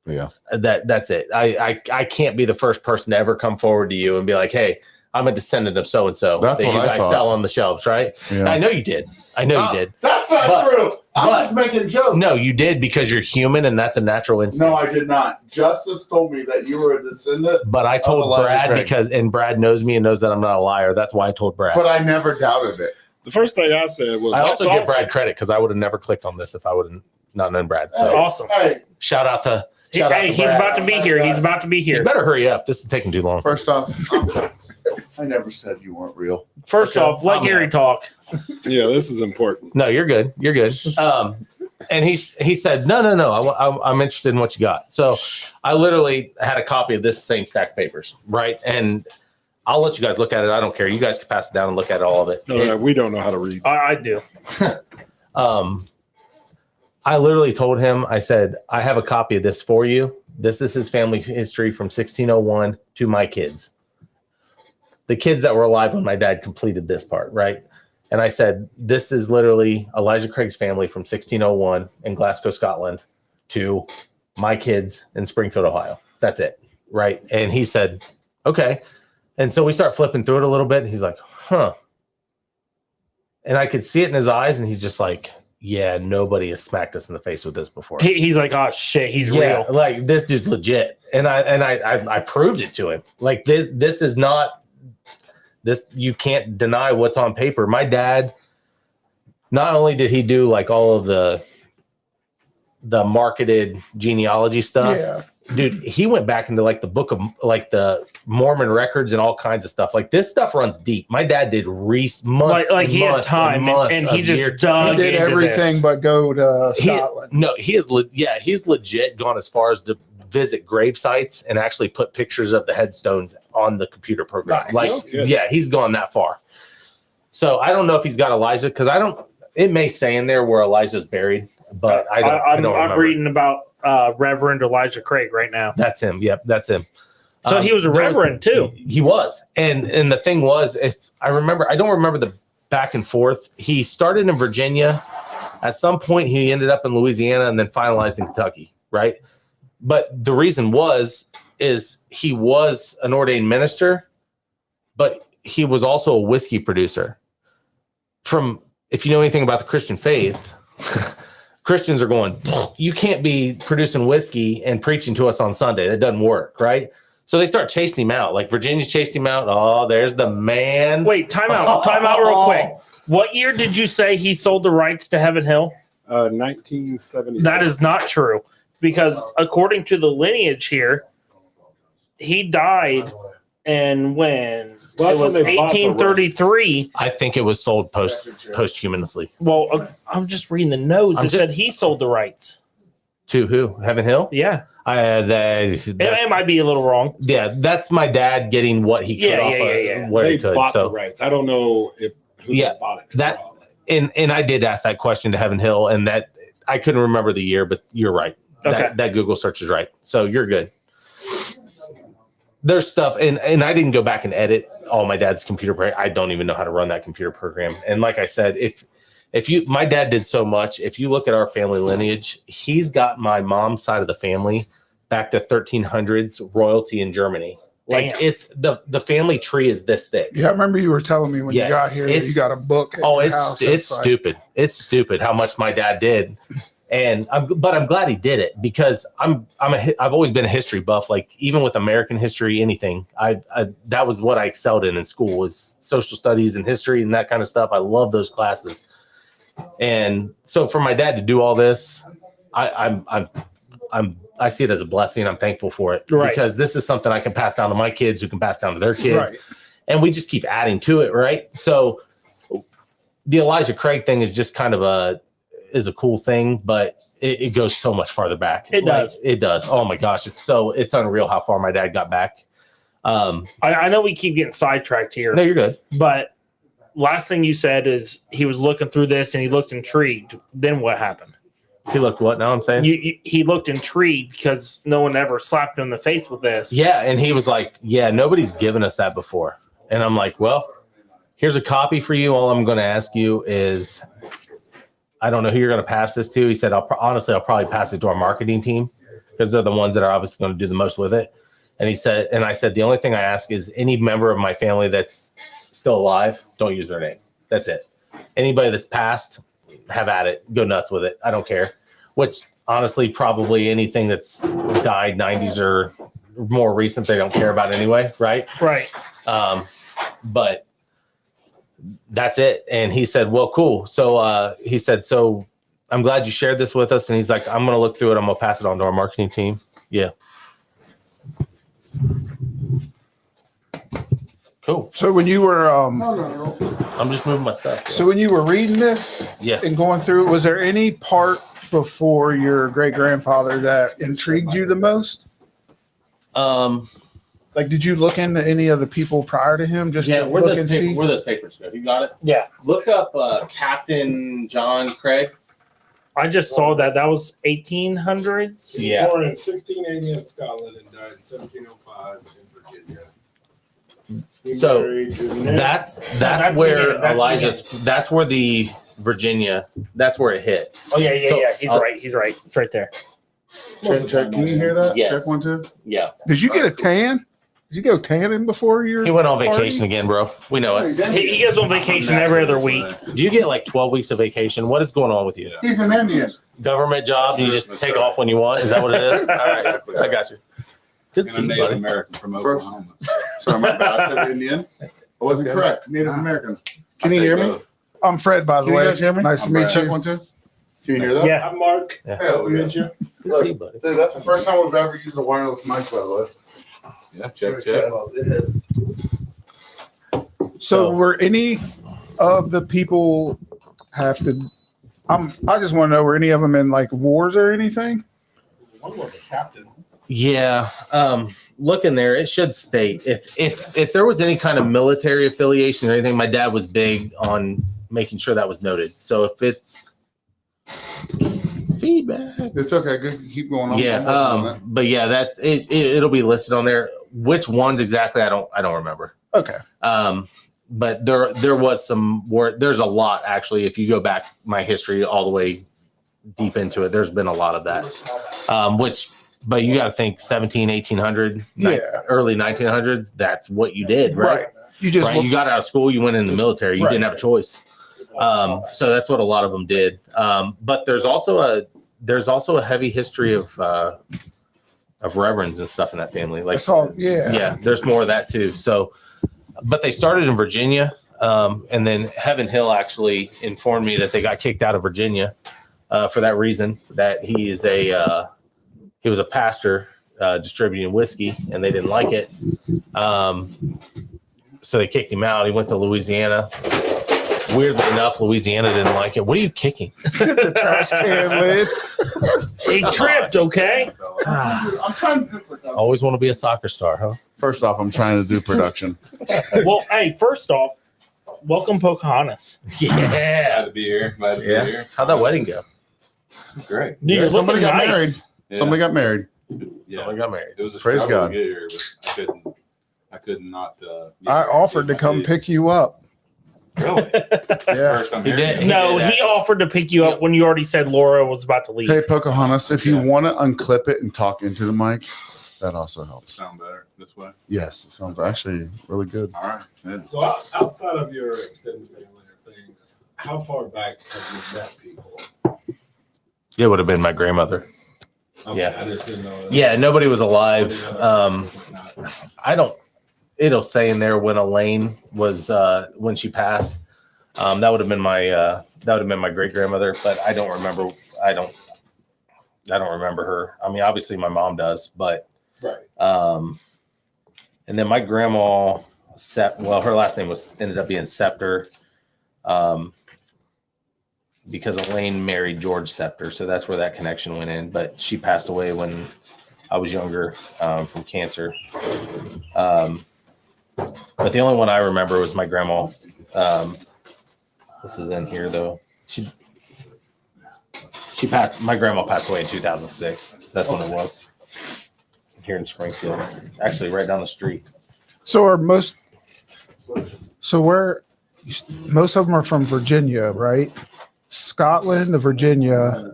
S1: Yeah.
S4: That's it. I can't be the first person to ever come forward to you and be like, hey, I'm a descendant of so and so
S1: That's
S4: that
S1: what
S4: you
S1: I
S4: guys
S1: thought.
S4: sell on the shelves, right?
S1: Yeah.
S4: I know you did. I know you did.
S1: That's not
S4: But-
S1: true. I'm
S4: but-
S1: just making jokes.
S4: No, you did because you're human and that's a natural instinct.
S1: No, I did not. Justice told me that you were a descendant,
S4: But I told
S1: Elijah
S4: Brad
S1: Craig.
S4: and Brad knows me and knows that I'm not a liar. That's why I told Brad.
S1: but I never doubted it.
S5: the first thing I said was,
S4: I also
S2: That's
S4: give
S2: awesome.
S4: Brad credit because I would have never clicked on this if I would have not known Brad. So
S2: Awesome.
S1: Hey,
S4: shout out to
S2: Hey,
S4: Brad.
S2: he's about to be here. He's about to be
S4: You
S2: here.
S4: better hurry up. This is taking too long.
S1: first off, I never said you weren't real.
S2: First
S1: Okay.
S2: off, let Gary talk.
S5: yeah, this is important.
S4: No, you're good. You're good. And he said, no. I'm interested in what you got. So I literally had a copy of this same stack of papers, right? And I'll let you guys look at it. I don't care. You guys can pass it down and look at all of it.
S5: No, we don't know how to read.
S2: I do.
S4: I literally told him, I said, I have a copy of this for you. This is his family history from 1601 to my kids. The kids that were alive when my dad completed this part, right? And I said, this is literally Elijah Craig's family from 1601 in Glasgow, Scotland to my kids in Springfield, Ohio. That's it, right? And he said, okay. And so we start flipping through it a little bit. And he's like, huh. And I could see it in his eyes. And he's just like, yeah, nobody has smacked us in the face with this before.
S2: He's like, oh shit, he's
S4: Yeah,
S2: real.
S4: like this dude's legit. And I proved it to him. Like this is not this, you can't deny what's on paper. My dad, not only did he do like all of the marketed genealogy stuff,
S1: Yeah.
S4: dude, he went back into like the book of like the Mormon records and all kinds of stuff. Like this stuff runs deep. My dad did months,
S2: Like
S4: and
S2: he had
S4: months
S2: time
S4: months
S2: and he
S4: of
S2: just
S4: year-
S3: He
S2: dug
S3: did
S2: into
S3: everything
S2: this.
S3: but go to
S4: He-
S3: Scotland.
S4: No, he's legit gone as far as to visit grave sites and actually put pictures of the headstones on the computer program.
S3: Nice.
S4: Like,
S5: Okay.
S4: yeah, he's gone that far. So I don't know if he's got Elijah because I don't. It may say in there where Elijah's buried, but I don't. I don't
S2: I'm
S4: remember.
S2: reading about Reverend Elijah Craig right now.
S4: That's him. Yep, that's him.
S2: So he was a
S4: there
S2: reverend too.
S4: He was, and the thing was, if I remember, I don't remember the back and forth. He started in Virginia. At some point, he ended up in Louisiana and then finalized in Kentucky, right? But the reason is he was an ordained minister, but he was also a whiskey producer. If you know anything about the Christian faith, Christians are going, you can't be producing whiskey and preaching to us on Sunday. That doesn't work, right? So they start chasing him out. Like Virginia chased him out. Oh, there's the man.
S2: Wait, time out real quick. What year did you say he sold the rights to Heaven Hill?
S5: 1970.
S2: That is not true, because according to the lineage here, he died, and when
S5: Well,
S2: it was
S5: that's when they bought the
S2: 1833.
S4: I think it was sold posthumously.
S2: Well, I'm just reading the notes.
S4: I'm
S2: It said he sold the rights.
S4: To who? Heaven Hill?
S2: Yeah,
S4: That,
S2: it might be a little wrong.
S4: yeah, that's my dad getting what he could
S2: Yeah,
S4: off
S2: yeah,
S4: of
S2: yeah, yeah.
S4: where
S5: They
S4: he could.
S5: bought
S4: So
S5: the rights. I don't know who
S4: Yeah,
S5: they bought it
S4: that-
S5: from.
S4: and I did ask that question to Heaven Hill, and that I couldn't remember the year, but you're right.
S2: Okay.
S4: That Google search is right. So you're good. There's stuff, and I didn't go back and edit all my dad's computer program. I don't even know how to run that computer program. And like I said, if you, my dad did so much. If you look at our family lineage, he's got my mom's side of the family back to 1300s royalty in Germany. Like
S2: Damn.
S4: it's the family tree is this thick.
S3: Yeah, I remember you were telling me when
S4: Yeah,
S3: you got here that you
S4: it's-
S3: got a book. At
S4: Oh,
S3: your house.
S4: it's
S3: like-
S4: stupid. It's stupid how much my dad did, and but I'm glad he did it because I've always been a history buff. Like even with American history, anything, I that was what I excelled in school was social studies and history and that kind of stuff. I love those classes, and so for my dad to do all this, I see it as a blessing. I'm thankful for it
S2: Right.
S4: because this is something I can pass down to my kids, who can pass down to their kids,
S3: Right.
S4: and we just keep adding to it, right? So the Elijah Craig thing is just kind of a cool thing, but it goes so much farther back.
S2: It does.
S4: It does. Oh my gosh, it's unreal how far my dad got back.
S2: I know we keep getting sidetracked here,
S4: No, you're good.
S2: but last thing you said is he was looking through this and he looked intrigued. Then what happened?
S4: He looked what now? I'm saying.
S2: He looked intrigued because no one ever slapped him in the face with this.
S4: Yeah, and he was like, "Yeah, nobody's given us that before." And I'm like, "Well, here's a copy for you. All I'm going to ask you is, I don't know who you're going to pass this to." He said, "I'll probably pass it to our marketing team because they're the ones that are obviously going to do the most with it." And I said, "The only thing I ask is any member of my family that's still alive, don't use their name. That's it. Anybody that's passed, have at it. Go nuts with it. I don't care." Which honestly, probably anything that's died 90s or more recent, they don't care about anyway, right?
S2: Right.
S4: But that's it. And he said, "Well, cool." So he said, "So I'm glad you shared this with us." And he's like, "I'm going to look through it. I'm going to pass it on to our marketing team." Yeah. Cool.
S3: So when you were
S4: I'm just moving my stuff.
S3: so when you were reading this
S4: Yeah.
S3: and going through it, was there any part before your great grandfather that intrigued you the most? Like, did you look into any of the people prior to him? Just
S4: Yeah,
S3: to
S4: where
S3: look
S4: those,
S3: and see.
S4: where those papers go? You got it?
S2: Yeah.
S4: Look up Captain John Craig.
S2: I just saw that. That was 1800s.
S4: Yeah.
S5: Born in 1680 in Scotland and died in 1705 in Virginia. He
S4: So,
S5: married Jeanette.
S4: That's
S2: That's
S4: where
S2: beginning. That's
S4: Elijah's. That's where the Virginia. That's where it hit.
S2: Oh yeah, yeah,
S4: So,
S2: yeah. He's
S4: I'll-
S2: right. He's right. It's right there.
S5: Most of the time
S1: Can you
S5: I
S1: hear that?
S4: Yes.
S1: Check 1, 2.
S4: Yeah.
S3: Did you get a tan? Did you go tanning before your?
S4: He went on
S3: party?
S4: vacation again, bro. We know it.
S2: He goes on vacation every other week.
S4: Do you get like 12 weeks of vacation? What is going on with you?
S1: He's an Indian.
S4: Government job? You just take off when you want? Is that what it is? All right. I got you. Good to see you, buddy.
S7: American from
S1: First-
S7: Oklahoma.
S1: Sorry, my bad. I said Indian. I wasn't
S4: Okay.
S1: correct. Native American. Can you hear me?
S3: I'm Fred, by the
S1: Can you
S3: way.
S1: guys hear me?
S3: Nice to
S7: I'm
S3: meet
S7: Brad.
S1: Check
S3: you.
S1: 1, 2. Can you hear that?
S2: Yeah.
S5: I'm Mark.
S4: Yeah.
S1: Hell
S5: Nice to
S1: yeah.
S5: meet you.
S4: Good to see you, buddy.
S1: Dude, that's the first time we've ever used a wireless mic, by the way.
S7: Yeah, check, check.
S3: So were any of the people have to? I just want to know, were any of them in like wars or anything?
S5: One was a captain.
S4: Yeah. Look in there. It should state if there was any kind of military affiliation or anything, my dad was big on making sure that was noted. So if it's feedback.
S1: It's okay. Good. Keep going on.
S4: Yeah.
S1: I'm working on it.
S4: But yeah, that it'll be listed on there. Which ones exactly? I don't remember.
S3: Okay.
S4: But there was some there's a lot actually. If you go back my history all the way deep into it, there's been a lot of that. But you got to think 1800,
S3: Yeah.
S4: early 1900s. That's what you did, right?
S3: You just
S4: Right. You got out of school, you went in the military. You
S3: Right.
S4: didn't have a choice. So that's what a lot of them did. But there's also a heavy history of reverends and stuff in that family.
S3: I
S4: Like,
S3: saw, yeah.
S4: yeah, there's more of that too. So, but they started in Virginia, and then Heaven Hill actually informed me that they got kicked out of Virginia for that reason. That he was a pastor distributing whiskey, and they didn't like it. So they kicked him out. He went to Louisiana. Weirdly enough, Louisiana didn't like it. What are you kicking?
S3: The trash can lid.
S2: He tripped, okay?
S1: I'm trying to do production.
S4: Always want to be a soccer star, huh?
S1: First off, I'm trying to do production.
S2: Well, hey, first off, welcome Pocahontas.
S7: Glad
S4: Yeah.
S7: to be here. Glad to be
S4: Yeah.
S7: here.
S4: How'd that wedding go?
S7: Great.
S2: Dude, you're
S1: Somebody
S2: looking
S1: got
S2: nice.
S1: married.
S7: Yeah.
S1: Somebody got married.
S7: Yeah.
S4: Someone got married.
S7: It was a
S1: Praise
S7: struggle
S1: God.
S7: to get here, but I could not.
S3: I offered to come pick you up.
S7: Really?
S3: Yeah.
S7: First I'm
S4: He
S7: hearing
S4: did.
S7: it.
S2: No,
S4: did
S2: he
S4: actually.
S2: offered to pick you up when you already said Laura was about to leave.
S1: Hey, Pocahontas, if you
S7: Yeah.
S1: want to unclip it and talk into the mic, that also helps.
S7: Sound better this way.
S1: Yes, it sounds actually really good.
S7: All right. Good.
S5: So outside of your extended family or things, how far back have you met people?
S4: It would have been my grandmother.
S5: Okay,
S4: Yeah.
S5: I just didn't know.
S4: Yeah, nobody was alive.
S5: Not-
S4: I don't. It'll say in there when Elaine was when she passed. That would have been my great grandmother, but I don't remember. I don't remember her. I mean, obviously my mom does, but
S5: right.
S4: and then my grandma, well, her last name ended up being Scepter, because Elaine married George Scepter, so that's where that connection went in. But she passed away when I was younger from cancer. But the only one I remember was my grandma. This is in here though. My grandma passed away in 2006. That's when it was. Here in Springfield. Actually right down the street.
S3: So are most most of them are from Virginia, right? Scotland to Virginia,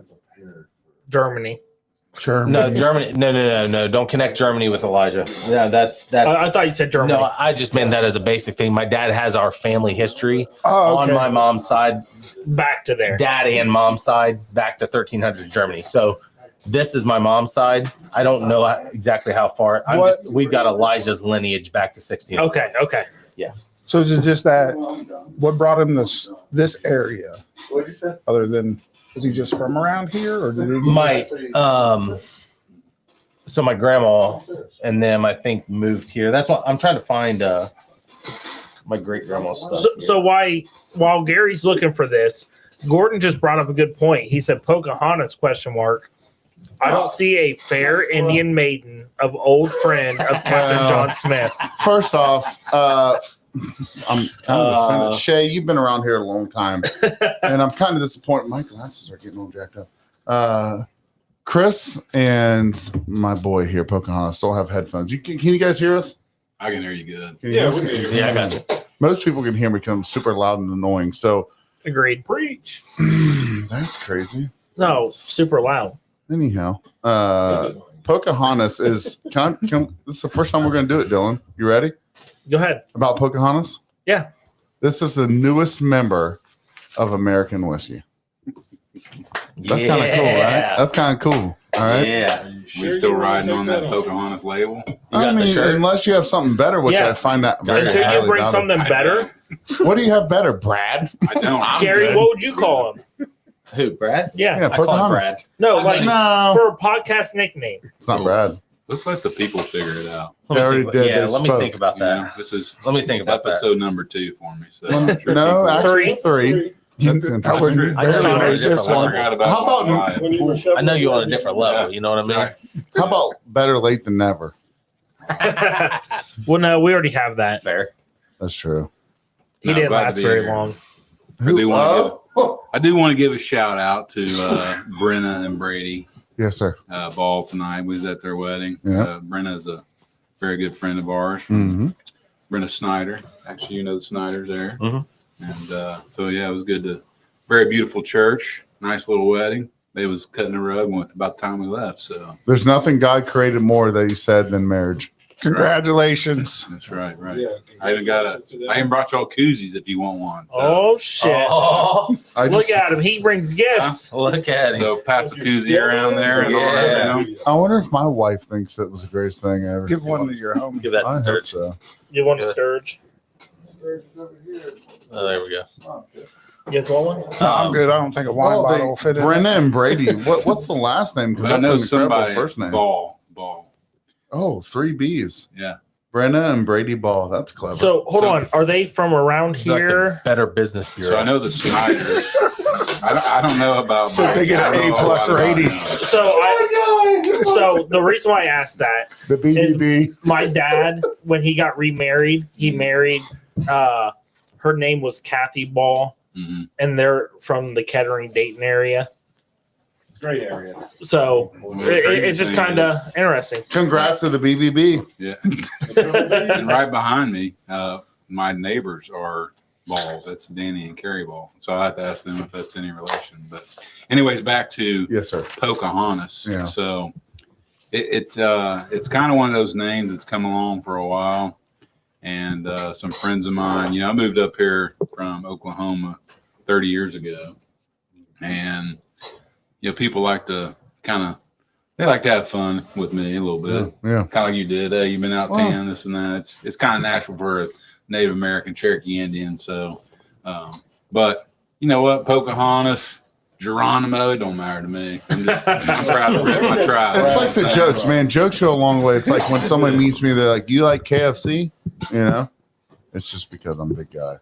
S2: Germany.
S3: Germany.
S4: No, Germany. No. Don't connect Germany with Elijah. Yeah, that's
S2: I thought you said Germany.
S4: no, I just meant that as a basic thing. My dad has our family history
S3: Oh,
S4: on
S3: okay.
S4: my mom's side,
S2: Back to there.
S4: dad and mom's side, back to 1300 Germany. So this is my mom's side. I don't know exactly how far. We've got Elijah's lineage back to 16.
S2: Okay.
S3: So is it just that? What brought him this area?
S1: What did you say?
S3: Other than is he just from around here, or did he?
S4: So my grandma and them, I think, moved here. That's what I'm trying to find. My great grandma's stuff.
S2: So while Gary's looking for this, Gordon just brought up a good point. He said Pocahontas ? I don't see a fair Indian maiden of old friend of Captain John Smith.
S1: First off, I'm kind of offended. Shay, you've been around here a long time, and I'm kind of disappointed. My glasses are getting all jacked up. Chris and my boy here, Pocahontas, don't have headphones. Can you guys hear us?
S7: I can hear you good.
S1: Can you hear us?
S5: we can hear you.
S4: Yeah, I got you.
S1: Most people can hear me because I'm super loud and annoying. So
S2: Agreed.
S5: Preach.
S1: that's crazy.
S2: No, super loud.
S1: Anyhow, Pocahontas is. This is the first time we're going to do it, Dylan. You ready?
S2: Go ahead.
S1: About Pocahontas?
S2: Yeah.
S1: This is the newest member of American Whiskey. That's kind of cool, right? That's kind of cool. All right.
S4: Yeah.
S7: We still riding on that Pocahontas label.
S4: You
S1: I
S4: got the
S1: mean,
S4: shirt?
S1: unless you have something better, which
S2: Yeah.
S1: I find that very
S2: Until you
S1: highly
S2: bring
S1: doubtful.
S2: something better,
S1: What do you have better, Brad?
S7: I don't.
S1: I'm
S2: Gary,
S1: good.
S2: what would you call him?
S4: Who, Brad?
S2: Yeah.
S1: Yeah,
S4: I call him
S1: Pocahontas.
S4: Brad.
S2: No,
S4: I
S2: like
S4: mean-
S1: No,
S2: for a podcast nickname.
S1: it's not Brad.
S7: Let's let the people figure it out.
S1: They already
S4: think,
S1: did.
S4: Yeah,
S1: They
S4: let me
S1: spoke.
S4: think about
S7: You know,
S4: that.
S7: this is
S4: Let me think about that.
S7: episode number 2 for me. So
S1: Well,
S7: I'm sure
S1: no,
S7: people-
S1: actually three. That's
S3: I
S1: interesting.
S3: wouldn't
S4: I know
S3: barely
S4: you
S3: made
S4: wanted a
S3: this
S4: different
S7: I
S3: one.
S7: forgot about
S1: How about-
S7: my-
S4: I know you on a different level. You know what I mean?
S7: Right.
S1: How about better late than never?
S2: Well, no, we already have that.
S4: Fair.
S1: That's true.
S2: He
S7: No,
S2: didn't
S7: glad to
S2: last
S7: be
S2: very
S7: here.
S2: long.
S7: I do want to give a shout out to Brenna and Brady
S1: Yes, sir.
S7: Ball tonight. We was at their wedding.
S1: Yeah.
S7: Brenna's a very good friend of ours.
S1: Mm-hmm.
S7: Brenna Snyder. Actually, you know the Snyders there.
S4: Mhm.
S7: And so, yeah, it was good to, very beautiful church. Nice little wedding. They was cutting the rug about the time we left. So,
S1: There's nothing God created more that He said than marriage.
S3: Congratulations.
S7: That's right. Right.
S5: Yeah,
S7: I even I even brought y'all koozies if you want one. So,
S2: Oh shit!
S4: Oh,
S1: I
S2: Look
S1: just,
S2: at him. He brings gifts.
S4: look at him.
S7: so pass a koozie around there and all that. You know?
S1: I wonder if my wife thinks it was the greatest thing ever.
S3: Give one to your home.
S4: Give that
S1: I hope
S4: sturge.
S1: so.
S2: You want a
S4: Yeah.
S2: sturge?
S4: Oh, there we go.
S2: You guys want one?
S3: No, I'm good. I don't think a wine
S1: Oh,
S3: bottle will fit in.
S1: Brenna and Brady. What's the last name? Because
S7: I
S1: that's
S7: know
S1: an incredible
S7: somebody.
S1: first name.
S7: Ball.
S1: Oh, 3 B's.
S7: Yeah.
S1: Brenna and Brady Ball. That's clever.
S2: So hold
S7: So-
S2: on. Are they from around
S4: It's like the
S2: here?
S4: Better Business Bureau.
S7: So I know the Snyders. I don't know about.
S3: They get an
S7: I don't know
S3: A+
S7: a lot
S3: or
S7: about
S3: 80.
S7: them.
S2: So the reason why I asked that,
S1: the BBB.
S2: my dad, when he got remarried, he married. Her name was Kathy Ball,
S7: Mhm.
S2: and they're from the Kettering, Dayton area.
S5: Great area.
S2: So
S7: Well, the
S2: it's just
S7: crazy thing
S2: kind of
S7: is-
S2: interesting.
S1: Congrats to the BBB.
S7: Yeah. And right behind me, my neighbors are Balls. That's Danny and Carrie Ball. So I have to ask them if that's any relation. But anyways, back to
S1: Yes, sir.
S7: Pocahontas.
S1: Yeah.
S7: So it's kind of one of those names that's come along for a while. And some friends of mine, I moved up here from Oklahoma 30 years ago. And, people like to they like to have fun with me a little bit.
S1: Yeah.
S7: Kind of like you did. Hey, you've been out
S1: Well-
S7: tan, this and that. It's kind of natural for a Native American Cherokee Indian. So, but you know what? Pocahontas, Geronimo, it don't matter to me. I'm proud to rep my tribe.
S1: It's like the jokes, man. Jokes go a long way. It's like when someone meets me, they're like, "You like KFC?" It's just because I'm a big guy.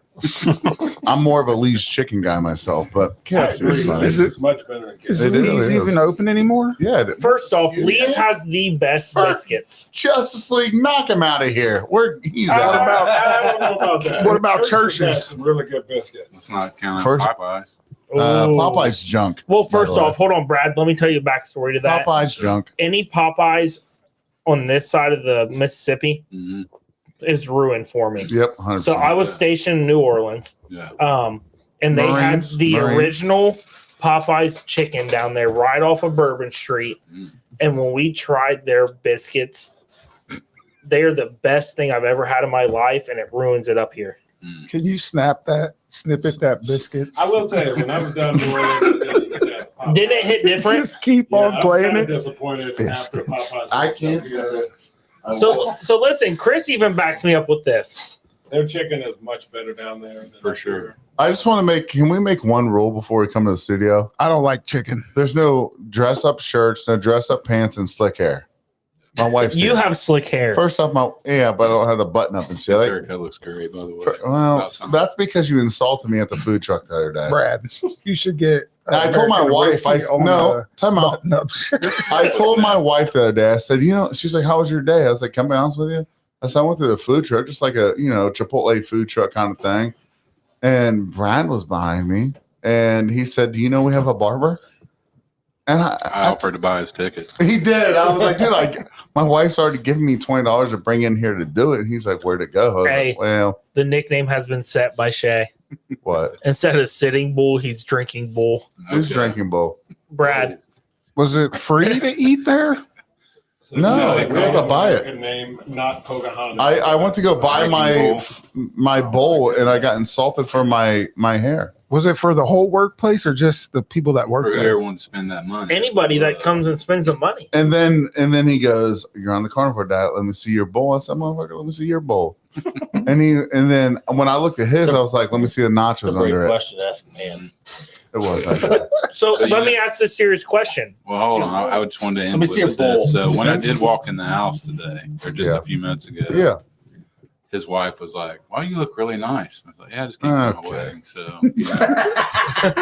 S1: I'm more of a Lee's chicken guy myself, but KFC is funny.
S3: Is it-
S5: Much better than
S3: Is
S1: It
S3: Lee's
S1: really is.
S3: even open anymore?
S1: Yeah.
S2: First off, Lee's has the best biscuits.
S1: Justice League, knock him out of here. He's
S3: What
S1: out.
S3: about-
S5: I don't know about that.
S3: What about
S5: Church's got
S3: Church's?
S5: some really good biscuits.
S7: Let's not count out
S1: First-
S7: Popeyes.
S2: Ooh.
S1: Popeye's junk.
S2: Well,
S1: by
S2: first
S1: the way.
S2: off, hold on, Brad. Let me tell you a backstory to that.
S1: Popeye's junk.
S2: Any Popeyes on this side of the Mississippi
S7: Hmm.
S2: is ruined for me.
S1: Yep. 100%.
S2: So I was stationed in New Orleans,
S7: Yeah.
S2: and they
S1: Marines,
S2: had the
S1: Marines.
S2: original Popeyes chicken down there right off of Bourbon Street.
S7: Mm.
S2: And when we tried their biscuits, they are the best thing I've ever had in my life, and it ruins it up here.
S3: Can you snippet that biscuits?
S5: I will say, when I was down in New Orleans,
S2: Did it hit different?
S3: Just keep on playing it.
S5: Disappointed after
S1: Biscuits.
S5: Popeyes.
S1: I can't say it.
S2: So listen, Chris even backs me up with this.
S5: Their chicken is much better down there. Than
S7: For
S5: up
S7: sure.
S5: here.
S1: I just want to can we make one rule before we come to the studio?
S3: I don't like chicken.
S1: There's no dress up shirts, no dress up pants, and slick hair. My wife's
S2: You
S1: here.
S2: have slick hair.
S1: First off, but I don't have the button up and shit.
S7: This
S1: Like,
S7: haircut looks great, by the way.
S1: well,
S7: About time.
S1: that's because you insulted me at the food truck the other day.
S3: Brad, you should get.
S1: I told my
S3: American
S1: wife,
S3: whiskey on
S1: time
S3: a
S1: out.
S3: button-up shirt.
S1: I told my wife the other day, I said, she's like, how was your day? I was like, can I be honest with you? I said, I went to the food truck, just like a, Chipotle food truck kind of thing. And Brad was behind me and he said, do you know we have a barber? And
S7: I offered to buy his ticket.
S1: he did. I was like, dude, my wife's already given me $20 to bring in here to do it. And he's like, where'd it go? I was
S2: Hey.
S1: like, well,
S2: The nickname has been set by Shay.
S1: what?
S2: Instead of sitting bull, he's drinking bull.
S1: Who's
S7: Okay.
S1: drinking bowl?
S2: Brad,
S3: Was it free to eat there?
S5: So,
S1: No,
S5: they
S1: we have to
S5: call
S1: buy it.
S5: American name, not Pocahontas.
S1: I went to go buy my bowl and I got insulted for my hair.
S3: Was it for the whole workplace or just the people that work
S7: For
S3: there?
S7: everyone to spend that money.
S2: anybody that comes and spends the money.
S1: And then he goes, "You're on the carnivore diet. Let me see your bowl." I said, "Motherfucker, let me see your bowl." and then when I looked at his, I was like, "Let me see the nachos
S4: That's a great
S1: under it."
S4: question to ask, man.
S1: It was actually.
S2: So
S7: So you
S2: let me
S7: know-
S2: ask this serious question.
S7: Well, hold on. I just wanted to
S4: Let me see
S7: input
S4: your
S7: with this.
S4: bowl.
S7: So when I did walk in the house today, or just
S1: Yeah.
S7: a few minutes ago,
S1: Yeah.
S7: his wife was like, "Wow, you look really nice." I was like, "Yeah, I just came from
S1: Okay.
S7: a wedding, so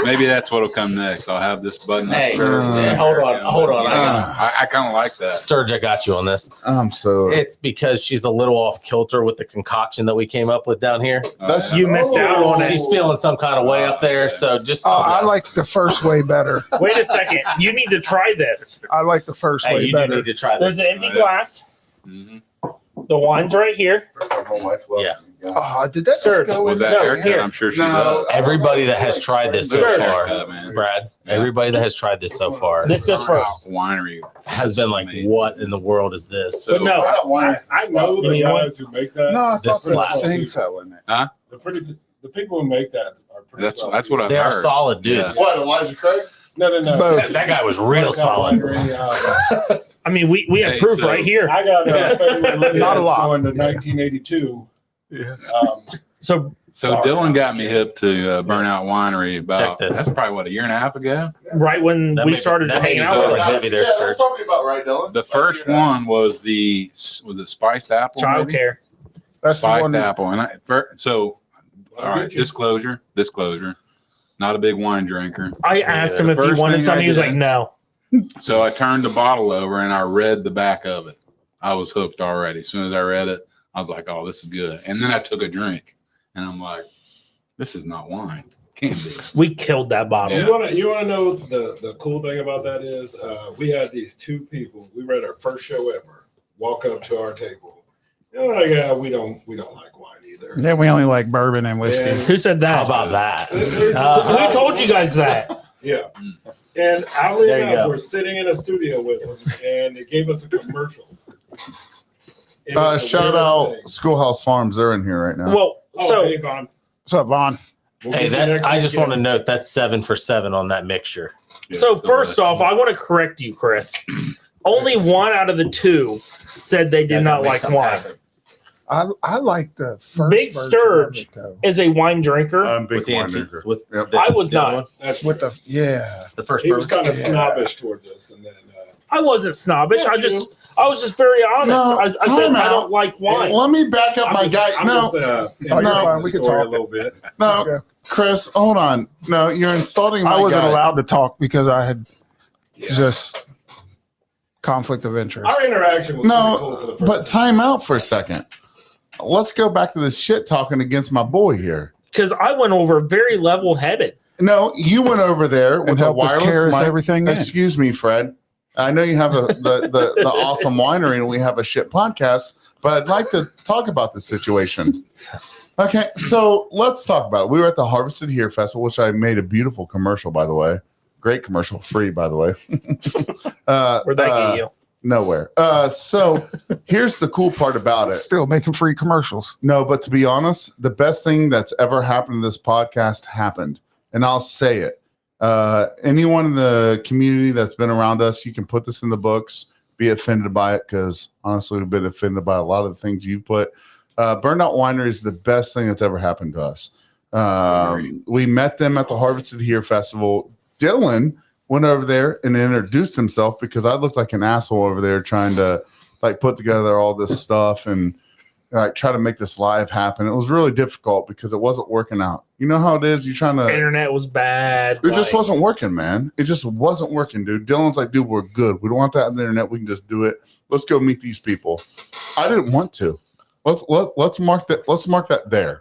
S7: maybe that's what'll come next. I'll have this button up
S4: Hey,
S7: shirt.
S4: hold on.
S7: I kind of like that.
S4: Sturge, I got you on this.
S1: I'm so.
S4: It's because she's a little off kilter with the concoction that we came up with down here.
S1: That's-
S7: yeah.
S2: You missed out on it.
S4: She's feeling some kind of way up there, so just
S3: I like the first way better.
S2: Wait a second. You need to try this.
S3: I like the first
S4: hey,
S3: way
S4: you do
S3: better.
S4: need to try
S2: There's
S4: this.
S2: an empty
S7: Oh, yeah.
S2: glass.
S7: Mhm.
S2: The wine's right here.
S4: Yeah.
S3: Oh, did that
S2: Sir,
S3: just go
S7: With
S3: in
S7: that
S2: No,
S7: haircut,
S2: here.
S7: I'm sure she
S1: No.
S7: does.
S4: Everybody that has tried this so
S2: Sure.
S4: far,
S7: Haircut, man.
S4: Brad,
S7: Yeah.
S4: everybody that has tried this so far
S2: This goes first.
S7: Winery
S4: has been like,
S7: amazing.
S4: what in the world is this?
S2: But no,
S5: I know
S2: Give me
S5: the
S2: one.
S5: guys who make that.
S3: No, I
S4: This
S3: thought the
S4: slaps.
S3: thing fell in it.
S5: The people who make that are pretty.
S7: That's what I've
S4: They are
S7: heard.
S4: solid dudes.
S1: What, Elijah Craig?
S5: No.
S3: Both.
S4: That guy was real solid.
S2: I mean, we have
S7: Hey,
S2: proof
S7: so-
S2: right here.
S5: I got a favorite
S3: Not a lot.
S5: going to 1982.
S3: Yeah.
S2: So
S7: So
S5: Sorry,
S7: Dylan
S5: I'm
S7: got
S5: just
S7: me
S5: kidding.
S7: hip to Burnout Winery
S4: Check
S7: about
S4: this.
S7: that's probably what, a year and a half ago.
S2: right when
S4: That
S2: we
S4: may be-
S2: started
S4: that may
S2: hanging
S4: be
S2: out,
S4: good.
S2: with
S4: Like, maybe there's
S1: that's
S4: church.
S1: probably about right, Dylan.
S7: The first one was was it spiced apple?
S2: child
S7: maybe?
S2: care.
S3: That's the
S7: Spiced
S3: one.
S7: apple, and so all right, disclosure. Not a big wine drinker.
S2: I asked him if he
S7: First
S2: wanted
S7: thing
S2: some.
S7: I
S2: He was
S7: did-
S2: like, no.
S7: So I turned the bottle over and I read the back of it. I was hooked already. As soon as I read it, I was like, "Oh, this is good." And then I took a drink, and I'm like, "This is not wine. Can't be."
S2: We killed that bottle.
S5: You want to know the cool thing about that is we had these two people. We read our first show ever. Walk up to our table. Like, we don't like wine either.
S3: Yeah, we only like bourbon and whiskey.
S5: And-
S2: Who said that?
S4: How about that?
S2: Who told you guys that?
S5: Yeah. And oddly
S4: There you
S5: enough,
S4: go.
S5: we're sitting in a studio with us, and they gave us a commercial. And it's the
S1: Shout
S5: weirdest
S1: out
S5: thing.
S1: Schoolhouse Farms. They're in here right now.
S2: Well,
S5: Oh,
S2: so
S5: hey, Vaughn.
S3: What's up, Vaughn?
S5: We'll
S4: Hey,
S5: get you
S4: that
S5: next
S4: I just want to
S5: weekend.
S4: note that's 7 for 7 on that mixture.
S7: Yeah,
S2: so
S7: still
S2: first
S7: is.
S2: off, I want to correct you, Chris. Only one out of the two said they did
S4: Guys
S2: not
S4: gotta make
S2: like
S4: something
S2: wine.
S4: happen.
S3: I like the first
S2: Big
S3: version of
S2: Sturge.
S3: it, though.
S2: Is a wine drinker.
S1: I'm a big
S4: With the
S1: wine
S4: antique,
S1: drinker.
S4: with
S1: Yep.
S4: the-
S2: I was
S4: the other
S2: not.
S4: one,
S5: That's
S3: With
S5: true.
S3: the
S4: the first
S5: He was
S4: bourbon.
S5: kind of
S3: Yeah.
S5: snobbish towards us, and then
S2: I wasn't snobbish.
S5: Yeah,
S2: I was just very honest.
S1: No,
S2: I said
S1: time
S2: I
S1: out.
S2: don't like wine.
S1: Let me back up my guy.
S5: I'm
S1: No,
S5: just,
S3: Oh, you're
S1: No.
S3: fine. We can
S5: story
S3: talk.
S5: a little bit.
S1: no, Chris, hold on. No, you're insulting my
S3: I wasn't
S1: guy.
S3: allowed to talk because I had
S5: Yeah.
S3: just conflict of interest.
S5: Our interaction was pretty cool for the
S1: No,
S5: first
S1: but time out for a second. Let's go back to this shit talking against my boy here.
S2: Because I went over very level headed.
S1: No, you went over there
S3: and
S1: with a
S3: helped us carry
S1: wireless
S3: us
S1: mic.
S3: everything in.
S1: Excuse me, Fred. I know you have the awesome winery and we have a shit podcast, but I'd like to talk about this situation. Okay, so let's talk about it. We were at the Harvested Here Festival, which I made a beautiful commercial, by the way. Great commercial, free, by the way.
S2: Where'd that get you?
S1: Nowhere. So here's the cool part about it.
S3: Still making free commercials.
S1: No, but to be honest, the best thing that's ever happened to this podcast happened. And I'll say it. Anyone in the community that's been around us, you can put this in the books, be offended by it, because honestly, we've been offended by a lot of the things you've put. Burnout Winery is the best thing that's ever happened to us. We met them at the Harvested Here Festival. Dylan went over there and introduced himself because I looked like an asshole over there trying to like put together all this stuff and try to make this live happen. It was really difficult because it wasn't working out. You know how it is? You're trying to.
S2: Internet was bad.
S1: It just
S2: like-
S1: wasn't working, man. It just wasn't working, dude. Dylan's like, dude, we're good. We don't want that on the internet. We can just do it. Let's go meet these people. I didn't want to. Let's mark that. Let's mark that there.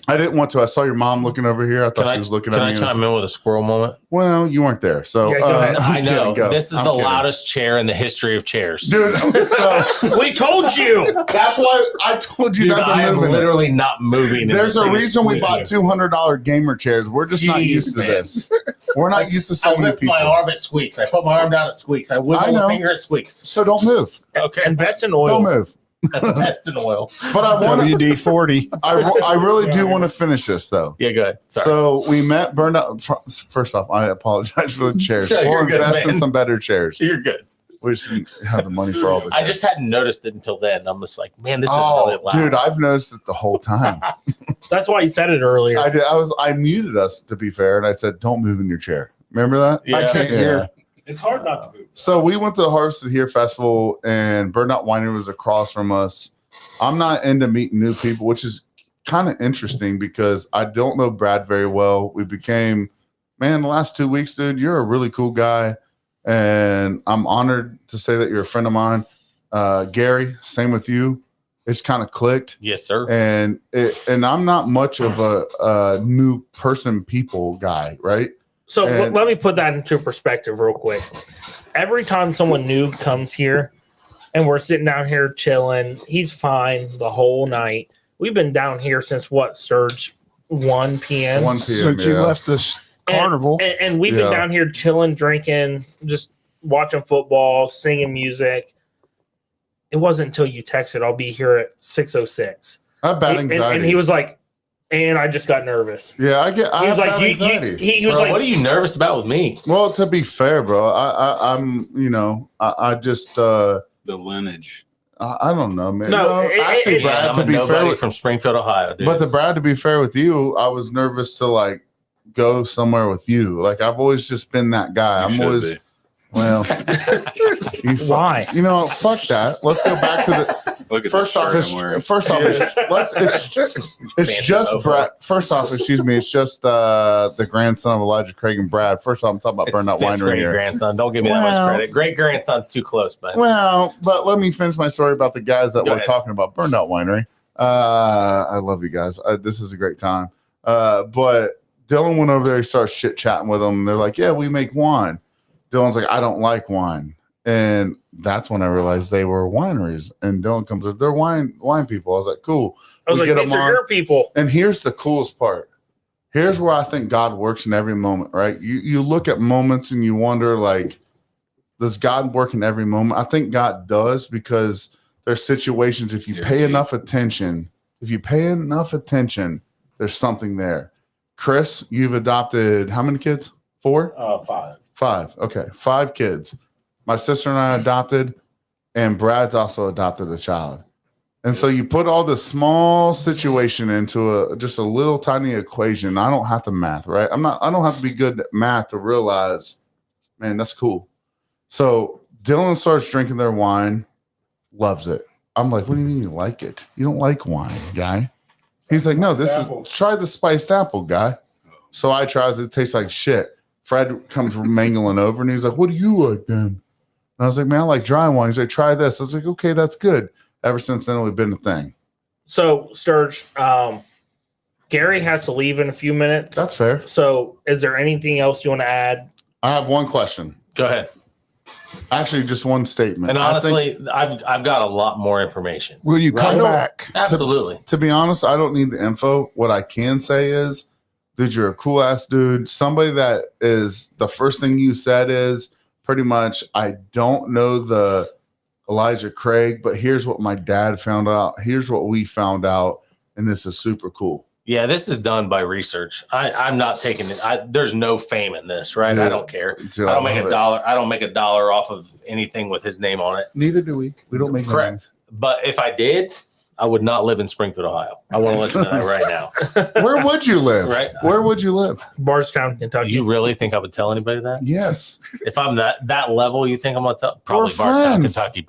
S1: I didn't want to. I saw your mom looking over here. I thought she was looking
S4: Can
S1: at
S4: I
S1: me.
S4: chime in with a squirrel moment?
S1: Well, you weren't there, so
S2: Yeah, go ahead.
S4: I know
S1: kidding, go.
S4: this is
S1: I'm
S4: the
S1: kidding.
S4: loudest chair in the history of chairs.
S1: dude. So
S2: We told you.
S1: that's why I told you
S4: Dude,
S1: not to
S4: I am
S1: move in it.
S4: literally not moving. and
S1: There's
S4: this
S1: a
S4: thing is
S1: reason we bought
S4: squeaking.
S1: $200 gamer chairs. We're just not
S4: Jeez,
S1: used to
S4: man.
S1: this. We're not used to so
S4: I
S1: many
S4: lift
S1: people.
S4: my arm, it squeaks. I put my arm down, it squeaks. I
S1: I
S4: wiggle
S1: know.
S4: a finger, it squeaks.
S1: So don't move.
S4: Okay,
S2: Invest in
S1: Don't
S2: oil.
S1: move.
S4: That's in oil.
S1: But I want to.
S3: WD-40.
S1: I really do want to finish this though.
S4: Yeah, good. Sorry.
S1: So we met burned out. First off, I apologize for the chairs.
S4: No, you're
S1: We'll
S4: good,
S1: invest in
S4: man.
S1: some better chairs.
S4: You're good.
S1: We just didn't have the money for all this.
S4: I just hadn't noticed it until then. I'm just like, man, this is
S1: Oh,
S4: really loud.
S1: dude, I've noticed it the whole time.
S2: That's why you said it earlier.
S1: I did. I muted us to be fair, and I said, "Don't move in your chair." Remember that?
S4: Yeah.
S3: I can't hear.
S5: It's hard not to move.
S1: So we went to the Harvested Here Festival, and Burnout Winery was across from us. I'm not into meeting new people, which is kind of interesting because I don't know Brad very well. We became, man, the last 2 weeks, dude, you're a really cool guy. And I'm honored to say that you're a friend of mine. Gary, same with you. It's kind of clicked.
S4: Yes, sir.
S1: And I'm not much of a new person people guy, right?
S2: So
S1: And-
S2: let me put that into perspective real quick. Every time someone new comes here, and we're sitting down here chilling. He's fine the whole night. We've been down here since what, Sturge? 1 p.m.
S1: 1 p.m.
S3: Since you
S1: yeah.
S3: left this carnival.
S2: And we've been
S1: Yeah.
S2: down here chilling, drinking, just watching football, singing music. It wasn't until you texted, "I'll be here at 6:06."
S1: I have bad
S2: And
S1: anxiety.
S2: he was like, "And I just got nervous."
S1: yeah, I
S2: He
S1: have
S2: was like,
S1: bad anxiety.
S2: he was
S4: Bro,
S2: like,
S4: what are you nervous about with me?
S1: Well, to be fair, bro, I'm, I just,
S7: The lineage.
S1: I don't know, man.
S2: No,
S1: Actually,
S2: it's-
S1: Brad,
S4: I'm
S1: to
S4: a
S1: be fair,
S4: nobody
S1: with,
S4: from Springfield, Ohio, dude.
S1: but Brad, to be fair with you, I was nervous to like go somewhere with you. Like I've always just been that guy.
S7: You
S1: I'm
S7: should
S1: always,
S7: be.
S1: well, you fuck-
S2: Why?
S1: You know, fuck that. Let's go back to the.
S7: Look at
S1: First
S7: the
S1: off,
S7: shirt I'm wearing.
S1: it's
S4: Fancy
S1: just
S4: mofo.
S1: Brad. First off, excuse me, it's just the grandson of Elijah Craig and Brad. First off, I'm talking about
S4: It's
S1: Burnout
S4: fifth
S1: Winery
S4: grade
S1: here.
S4: grandson. Don't give me that
S1: Well-
S4: much credit. Great grandson's too close, man.
S1: Well, but let me finish my story about the guys that
S4: Go
S1: we're
S4: ahead.
S1: talking about. Burnout Winery. I love you guys. This is a great time. But Dylan went over there. He starts chit chatting with them. They're like, "Yeah, we make wine." Dylan's like, "I don't like wine," and that's when I realized they were wineries. And Dylan comes up, "They're wine people." I was like, "Cool."
S2: I was
S1: We
S2: like,
S1: get
S2: "These
S1: 'em
S2: are
S1: on.
S2: your people."
S1: And here's the coolest part. Here's where I think God works in every moment, right? You look at moments and you wonder, like, does God work in every moment? I think God does, because there's situations, if you pay
S7: Guaranteed.
S1: enough attention, there's something there. Chris, you've adopted how many kids? 4?
S5: 5.
S1: 5. Okay. 5 kids. My sister and I adopted, and Brad's also adopted a child. And so you put all this small situation into just a little tiny equation. I don't have to math, right? I don't have to be good at math to realize, man, that's cool. So Dylan starts drinking their wine, loves it. I'm like, what do you mean you like it? You don't like wine, guy. He's like, no, try the spiced apple, guy. So I tries it, tastes like shit. Fred comes mangling over and he's like, what do you like then? And I was like, man, I like dry wine. He's like, try this. I was like, okay, that's good. Ever since then, we've been a thing.
S2: So, Sturge, Gary has to leave in a few minutes.
S1: That's fair.
S2: So, is there anything else you want to add?
S1: I have one question.
S4: Go ahead.
S1: Actually, just one statement.
S4: And
S1: I think-
S4: honestly, I've got a lot more information.
S3: Will you
S1: Right.
S3: come
S1: I don't-
S3: back?
S4: Absolutely.
S1: to be honest, I don't need the info. What I can say is, dude, you're a cool ass dude. Somebody that is the first thing you said is pretty much, I don't know the Elijah Craig, but here's what my dad found out. Here's what we found out. And this is super cool.
S4: Yeah, this is done by research. I'm not taking it. There's no fame in this, right?
S1: Dude,
S4: I don't care.
S1: Dude,
S4: I don't make
S1: love
S4: a
S1: it.
S4: dollar. I don't make $1 off of anything with his name on it.
S1: Neither do we. We don't make
S4: Correct. But if I did, I would not live in Springfield, Ohio. I want to let you know that right now.
S1: Where would you live?
S4: Right.
S1: Where would you live?
S2: Bardstown, Kentucky.
S4: You really think I would tell anybody that?
S1: Yes.
S4: If I'm that level, you think I'm gonna tell? Probably
S1: We're
S4: Bardstown,
S1: friends.
S4: Kentucky,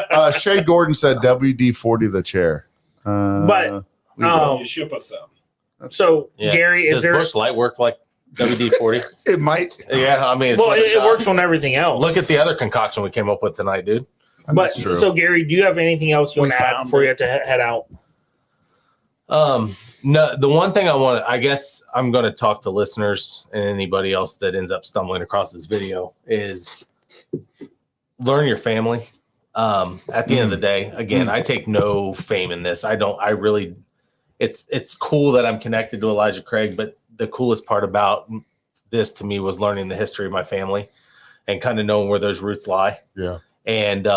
S4: bro.
S1: Shay Gordon said WD-40 the chair.
S2: But,
S1: we will.
S5: You ship us some.
S2: So,
S4: Yeah.
S2: Gary, is
S4: Does
S2: there?
S4: Bush Light work like WD-40?
S3: It might.
S4: Yeah, I mean, it's
S2: Well,
S4: worth a
S2: it
S4: shot.
S2: works on everything else.
S4: Look at the other concoction we came up with tonight, dude.
S2: But
S1: That's true.
S2: so, Gary, do you have anything else you
S3: We
S2: want to add
S3: found
S2: before you have to head out?
S4: No, the one thing I guess I'm going to talk to listeners and anybody else that ends up stumbling across this video is learn your family. At the end of the day, again, I take no fame in this. It's cool that I'm connected to Elijah Craig, but the coolest part about this to me was learning the history of my family and kind of knowing where those roots lie.
S1: Yeah.
S4: And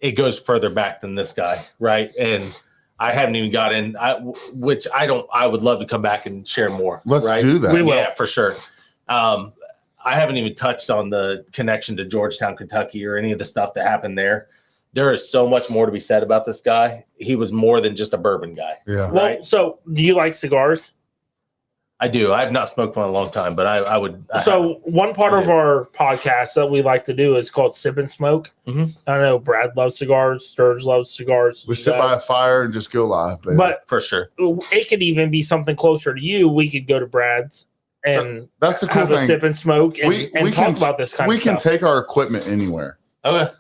S4: it goes further back than this guy, right? And I haven't even got in, which I would love to come back and share more.
S1: Let's
S4: right?
S1: do that.
S2: We will.
S4: Yeah, for sure. I haven't even touched on the connection to Georgetown, Kentucky, or any of the stuff that happened there. There is so much more to be said about this guy. He was more than just a bourbon guy.
S1: Yeah.
S2: Well,
S4: Right.
S2: so do you like cigars?
S4: I do. I have not smoked one in a long time, but I would.
S2: So one part
S4: I
S2: of
S4: do.
S2: our podcast that we like to do is called Sip and Smoke.
S4: Mhm.
S2: I know Brad loves cigars, Sturge loves cigars.
S1: We
S2: you
S1: sit by a
S2: guys.
S1: fire and just go live, baby.
S2: But
S4: for sure.
S2: it could even be something closer to you. We could go to Brad's and
S1: that's the cool
S2: have a
S1: thing.
S2: sip and smoke and,
S1: We
S2: and
S1: can-
S2: talk about this kind
S1: We
S2: of
S1: can
S2: stuff.
S1: take our equipment anywhere.
S4: Okay.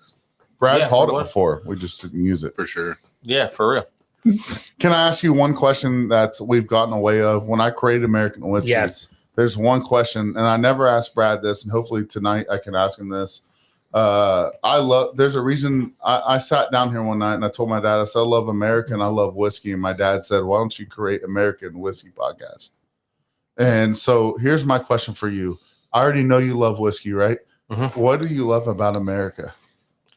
S1: Brad's
S4: Yeah,
S1: hauled
S4: for
S1: it
S4: what?
S1: before. We just didn't use it.
S7: For sure.
S4: Yeah, for real.
S1: Can I ask you one question that we've gotten away of? When I created American Whiskey,
S2: Yes.
S1: there's one question, and I never asked Brad this, and hopefully tonight I can ask him this. There's a reason I sat down here one night and I told my dad, I said, I love America and I love whiskey. And my dad said, why don't you create American Whiskey Podcast? And so here's my question for you. I already know you love whiskey, right?
S4: Mhm.
S1: What do you love about America?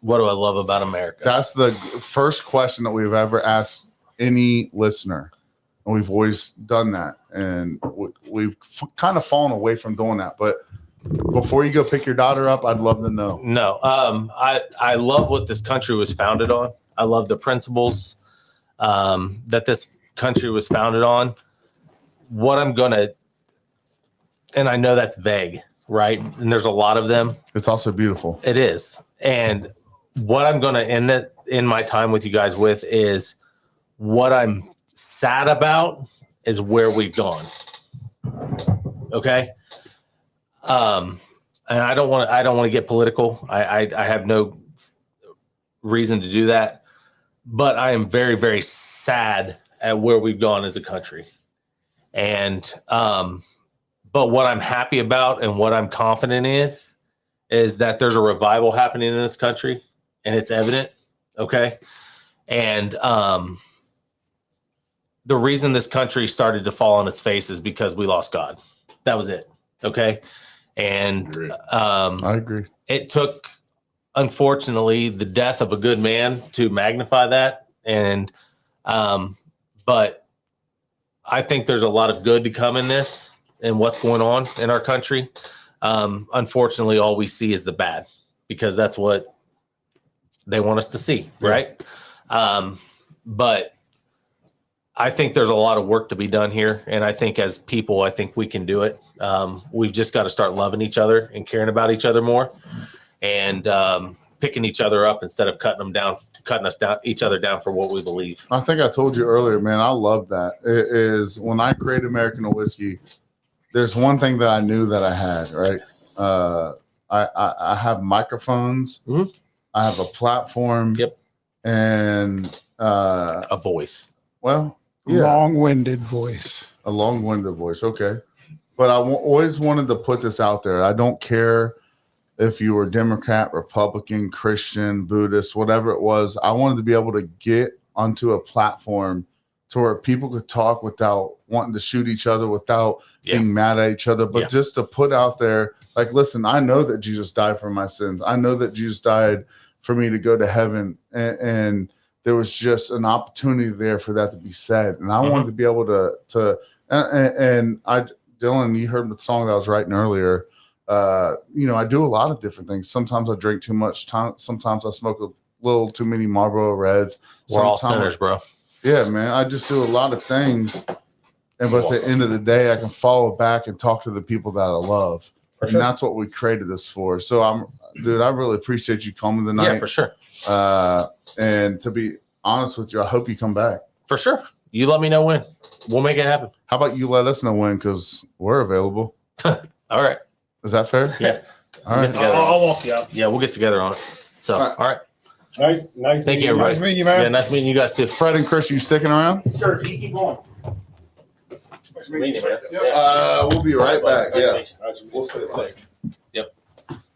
S4: What do I love about America?
S1: That's the first question that we've ever asked any listener. And we've always done that. And we've kind of fallen away from doing that. But before you go pick your daughter up, I'd love to know.
S4: No, I love what this country was founded on. I love the principles that this country was founded on. What I'm gonna, and I know that's vague, right? And there's a lot of them.
S1: It's also beautiful.
S4: It is. And what I'm gonna end my time with you guys with is what I'm sad about is where we've gone. Okay. And I don't want to get political. I have no reason to do that, but I am very, very sad at where we've gone as a country. And, but what I'm happy about and what I'm confident is that there's a revival happening in this country and it's evident. Okay. And, the reason this country started to fall on its face is because we lost God. That was it. Okay. And
S1: I agree.
S4: it took, unfortunately, the death of a good man to magnify that. And, but I think there's a lot of good to come in this and what's going on in our country. Unfortunately, all we see is the bad because that's what they want us to see. Right. But I think there's a lot of work to be done here. And I think as people, I think we can do it. We've just got to start loving each other and caring about each other more and picking each other up instead of cutting each other down for what we believe.
S1: I think I told you earlier, man, I love that. It is when I created American Whiskey, there's one thing that I knew that I had, right? I have microphones.
S4: Mhm.
S1: I have a platform.
S4: Yep.
S1: And
S4: A voice.
S1: well, yeah.
S3: Long-winded voice.
S1: A long-winded voice. Okay. But I always wanted to put this out there. I don't care if you were Democrat, Republican, Christian, Buddhist, whatever it was. I wanted to be able to get onto a platform to where people could talk without wanting to shoot each other, without being mad at each other, but
S4: Yeah.
S1: just to put out there, like, listen, I know that Jesus died for my sins. I know that Jesus died for me to go to heaven. And there was just an opportunity there for that to be said. And I wanted to be able Dylan, you heard the song that I was writing earlier. I do a lot of different things. Sometimes I drink too much. Sometimes I smoke a little too many Marlboro Reds.
S4: We're all
S1: Sometimes-
S4: sinners, bro.
S1: Yeah, man. I just do a lot of things. But at the end of the day, I can follow back and talk to the people that I love.
S4: For
S1: And
S4: sure.
S1: that's what we created this for. So I really appreciate you coming tonight.
S4: Yeah, for sure.
S1: And to be honest with you, I hope you come back.
S4: For sure. You let me know when. We'll make it happen.
S1: How about you let us know when, because we're available.
S4: All right.
S1: Is that fair?
S4: Yeah.
S1: All right.
S4: together.
S2: I'll walk you out.
S4: Yeah, we'll get together on it. So,
S1: All right.
S4: all right.
S5: Nice.
S4: Thank you, everybody.
S3: Nice meeting you,
S4: Yeah,
S3: man.
S4: nice meeting you guys too.
S1: Fred and Chris, you sticking around?
S2: Sure, you keep going.
S3: Nice meeting you, sir.
S1: We'll be right back.
S4: Nice to
S1: Yeah.
S4: meet you.
S1: We'll stay safe.
S4: Yep.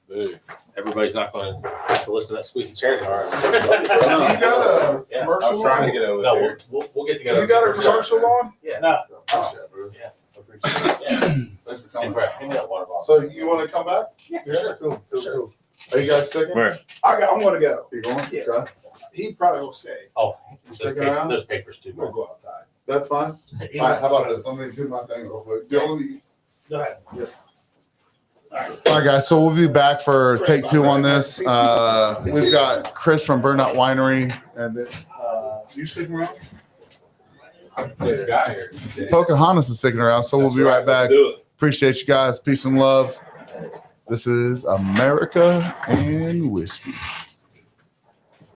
S1: Dude.
S4: Everybody's not going to have to listen to that squeaky chair. All right.
S3: You got a
S4: Yeah.
S3: commercial on?
S7: get over
S4: No, we'll get together.
S3: You got a commercial on?
S4: Yeah.
S2: No.
S1: Appreciate it, bro.
S4: Yeah. Appreciate it. Yeah.
S1: Thanks for
S4: Hey,
S1: coming.
S4: Brad, give me that water bottle.
S1: So you want to come back?
S4: Yeah,
S1: Yeah, cool. Are you guys sticking?
S4: Where?
S3: I'm going to go.
S1: You going?
S3: Yeah.
S1: Okay.
S3: He probably will stay.
S4: Oh,
S1: Sticking around?
S4: there's papers too.
S3: We'll go outside.
S1: That's fine. All right, how about this? Let me do my thing real quick.
S2: Go ahead.
S1: All right, guys. So we'll be back for take 2 on this. We've got Chris from Burnout Winery, and then you sticking around?
S7: This guy here.
S1: Pocahontas is sticking around, so we'll be right back. Appreciate you guys. Peace and love. This is America and Whiskey.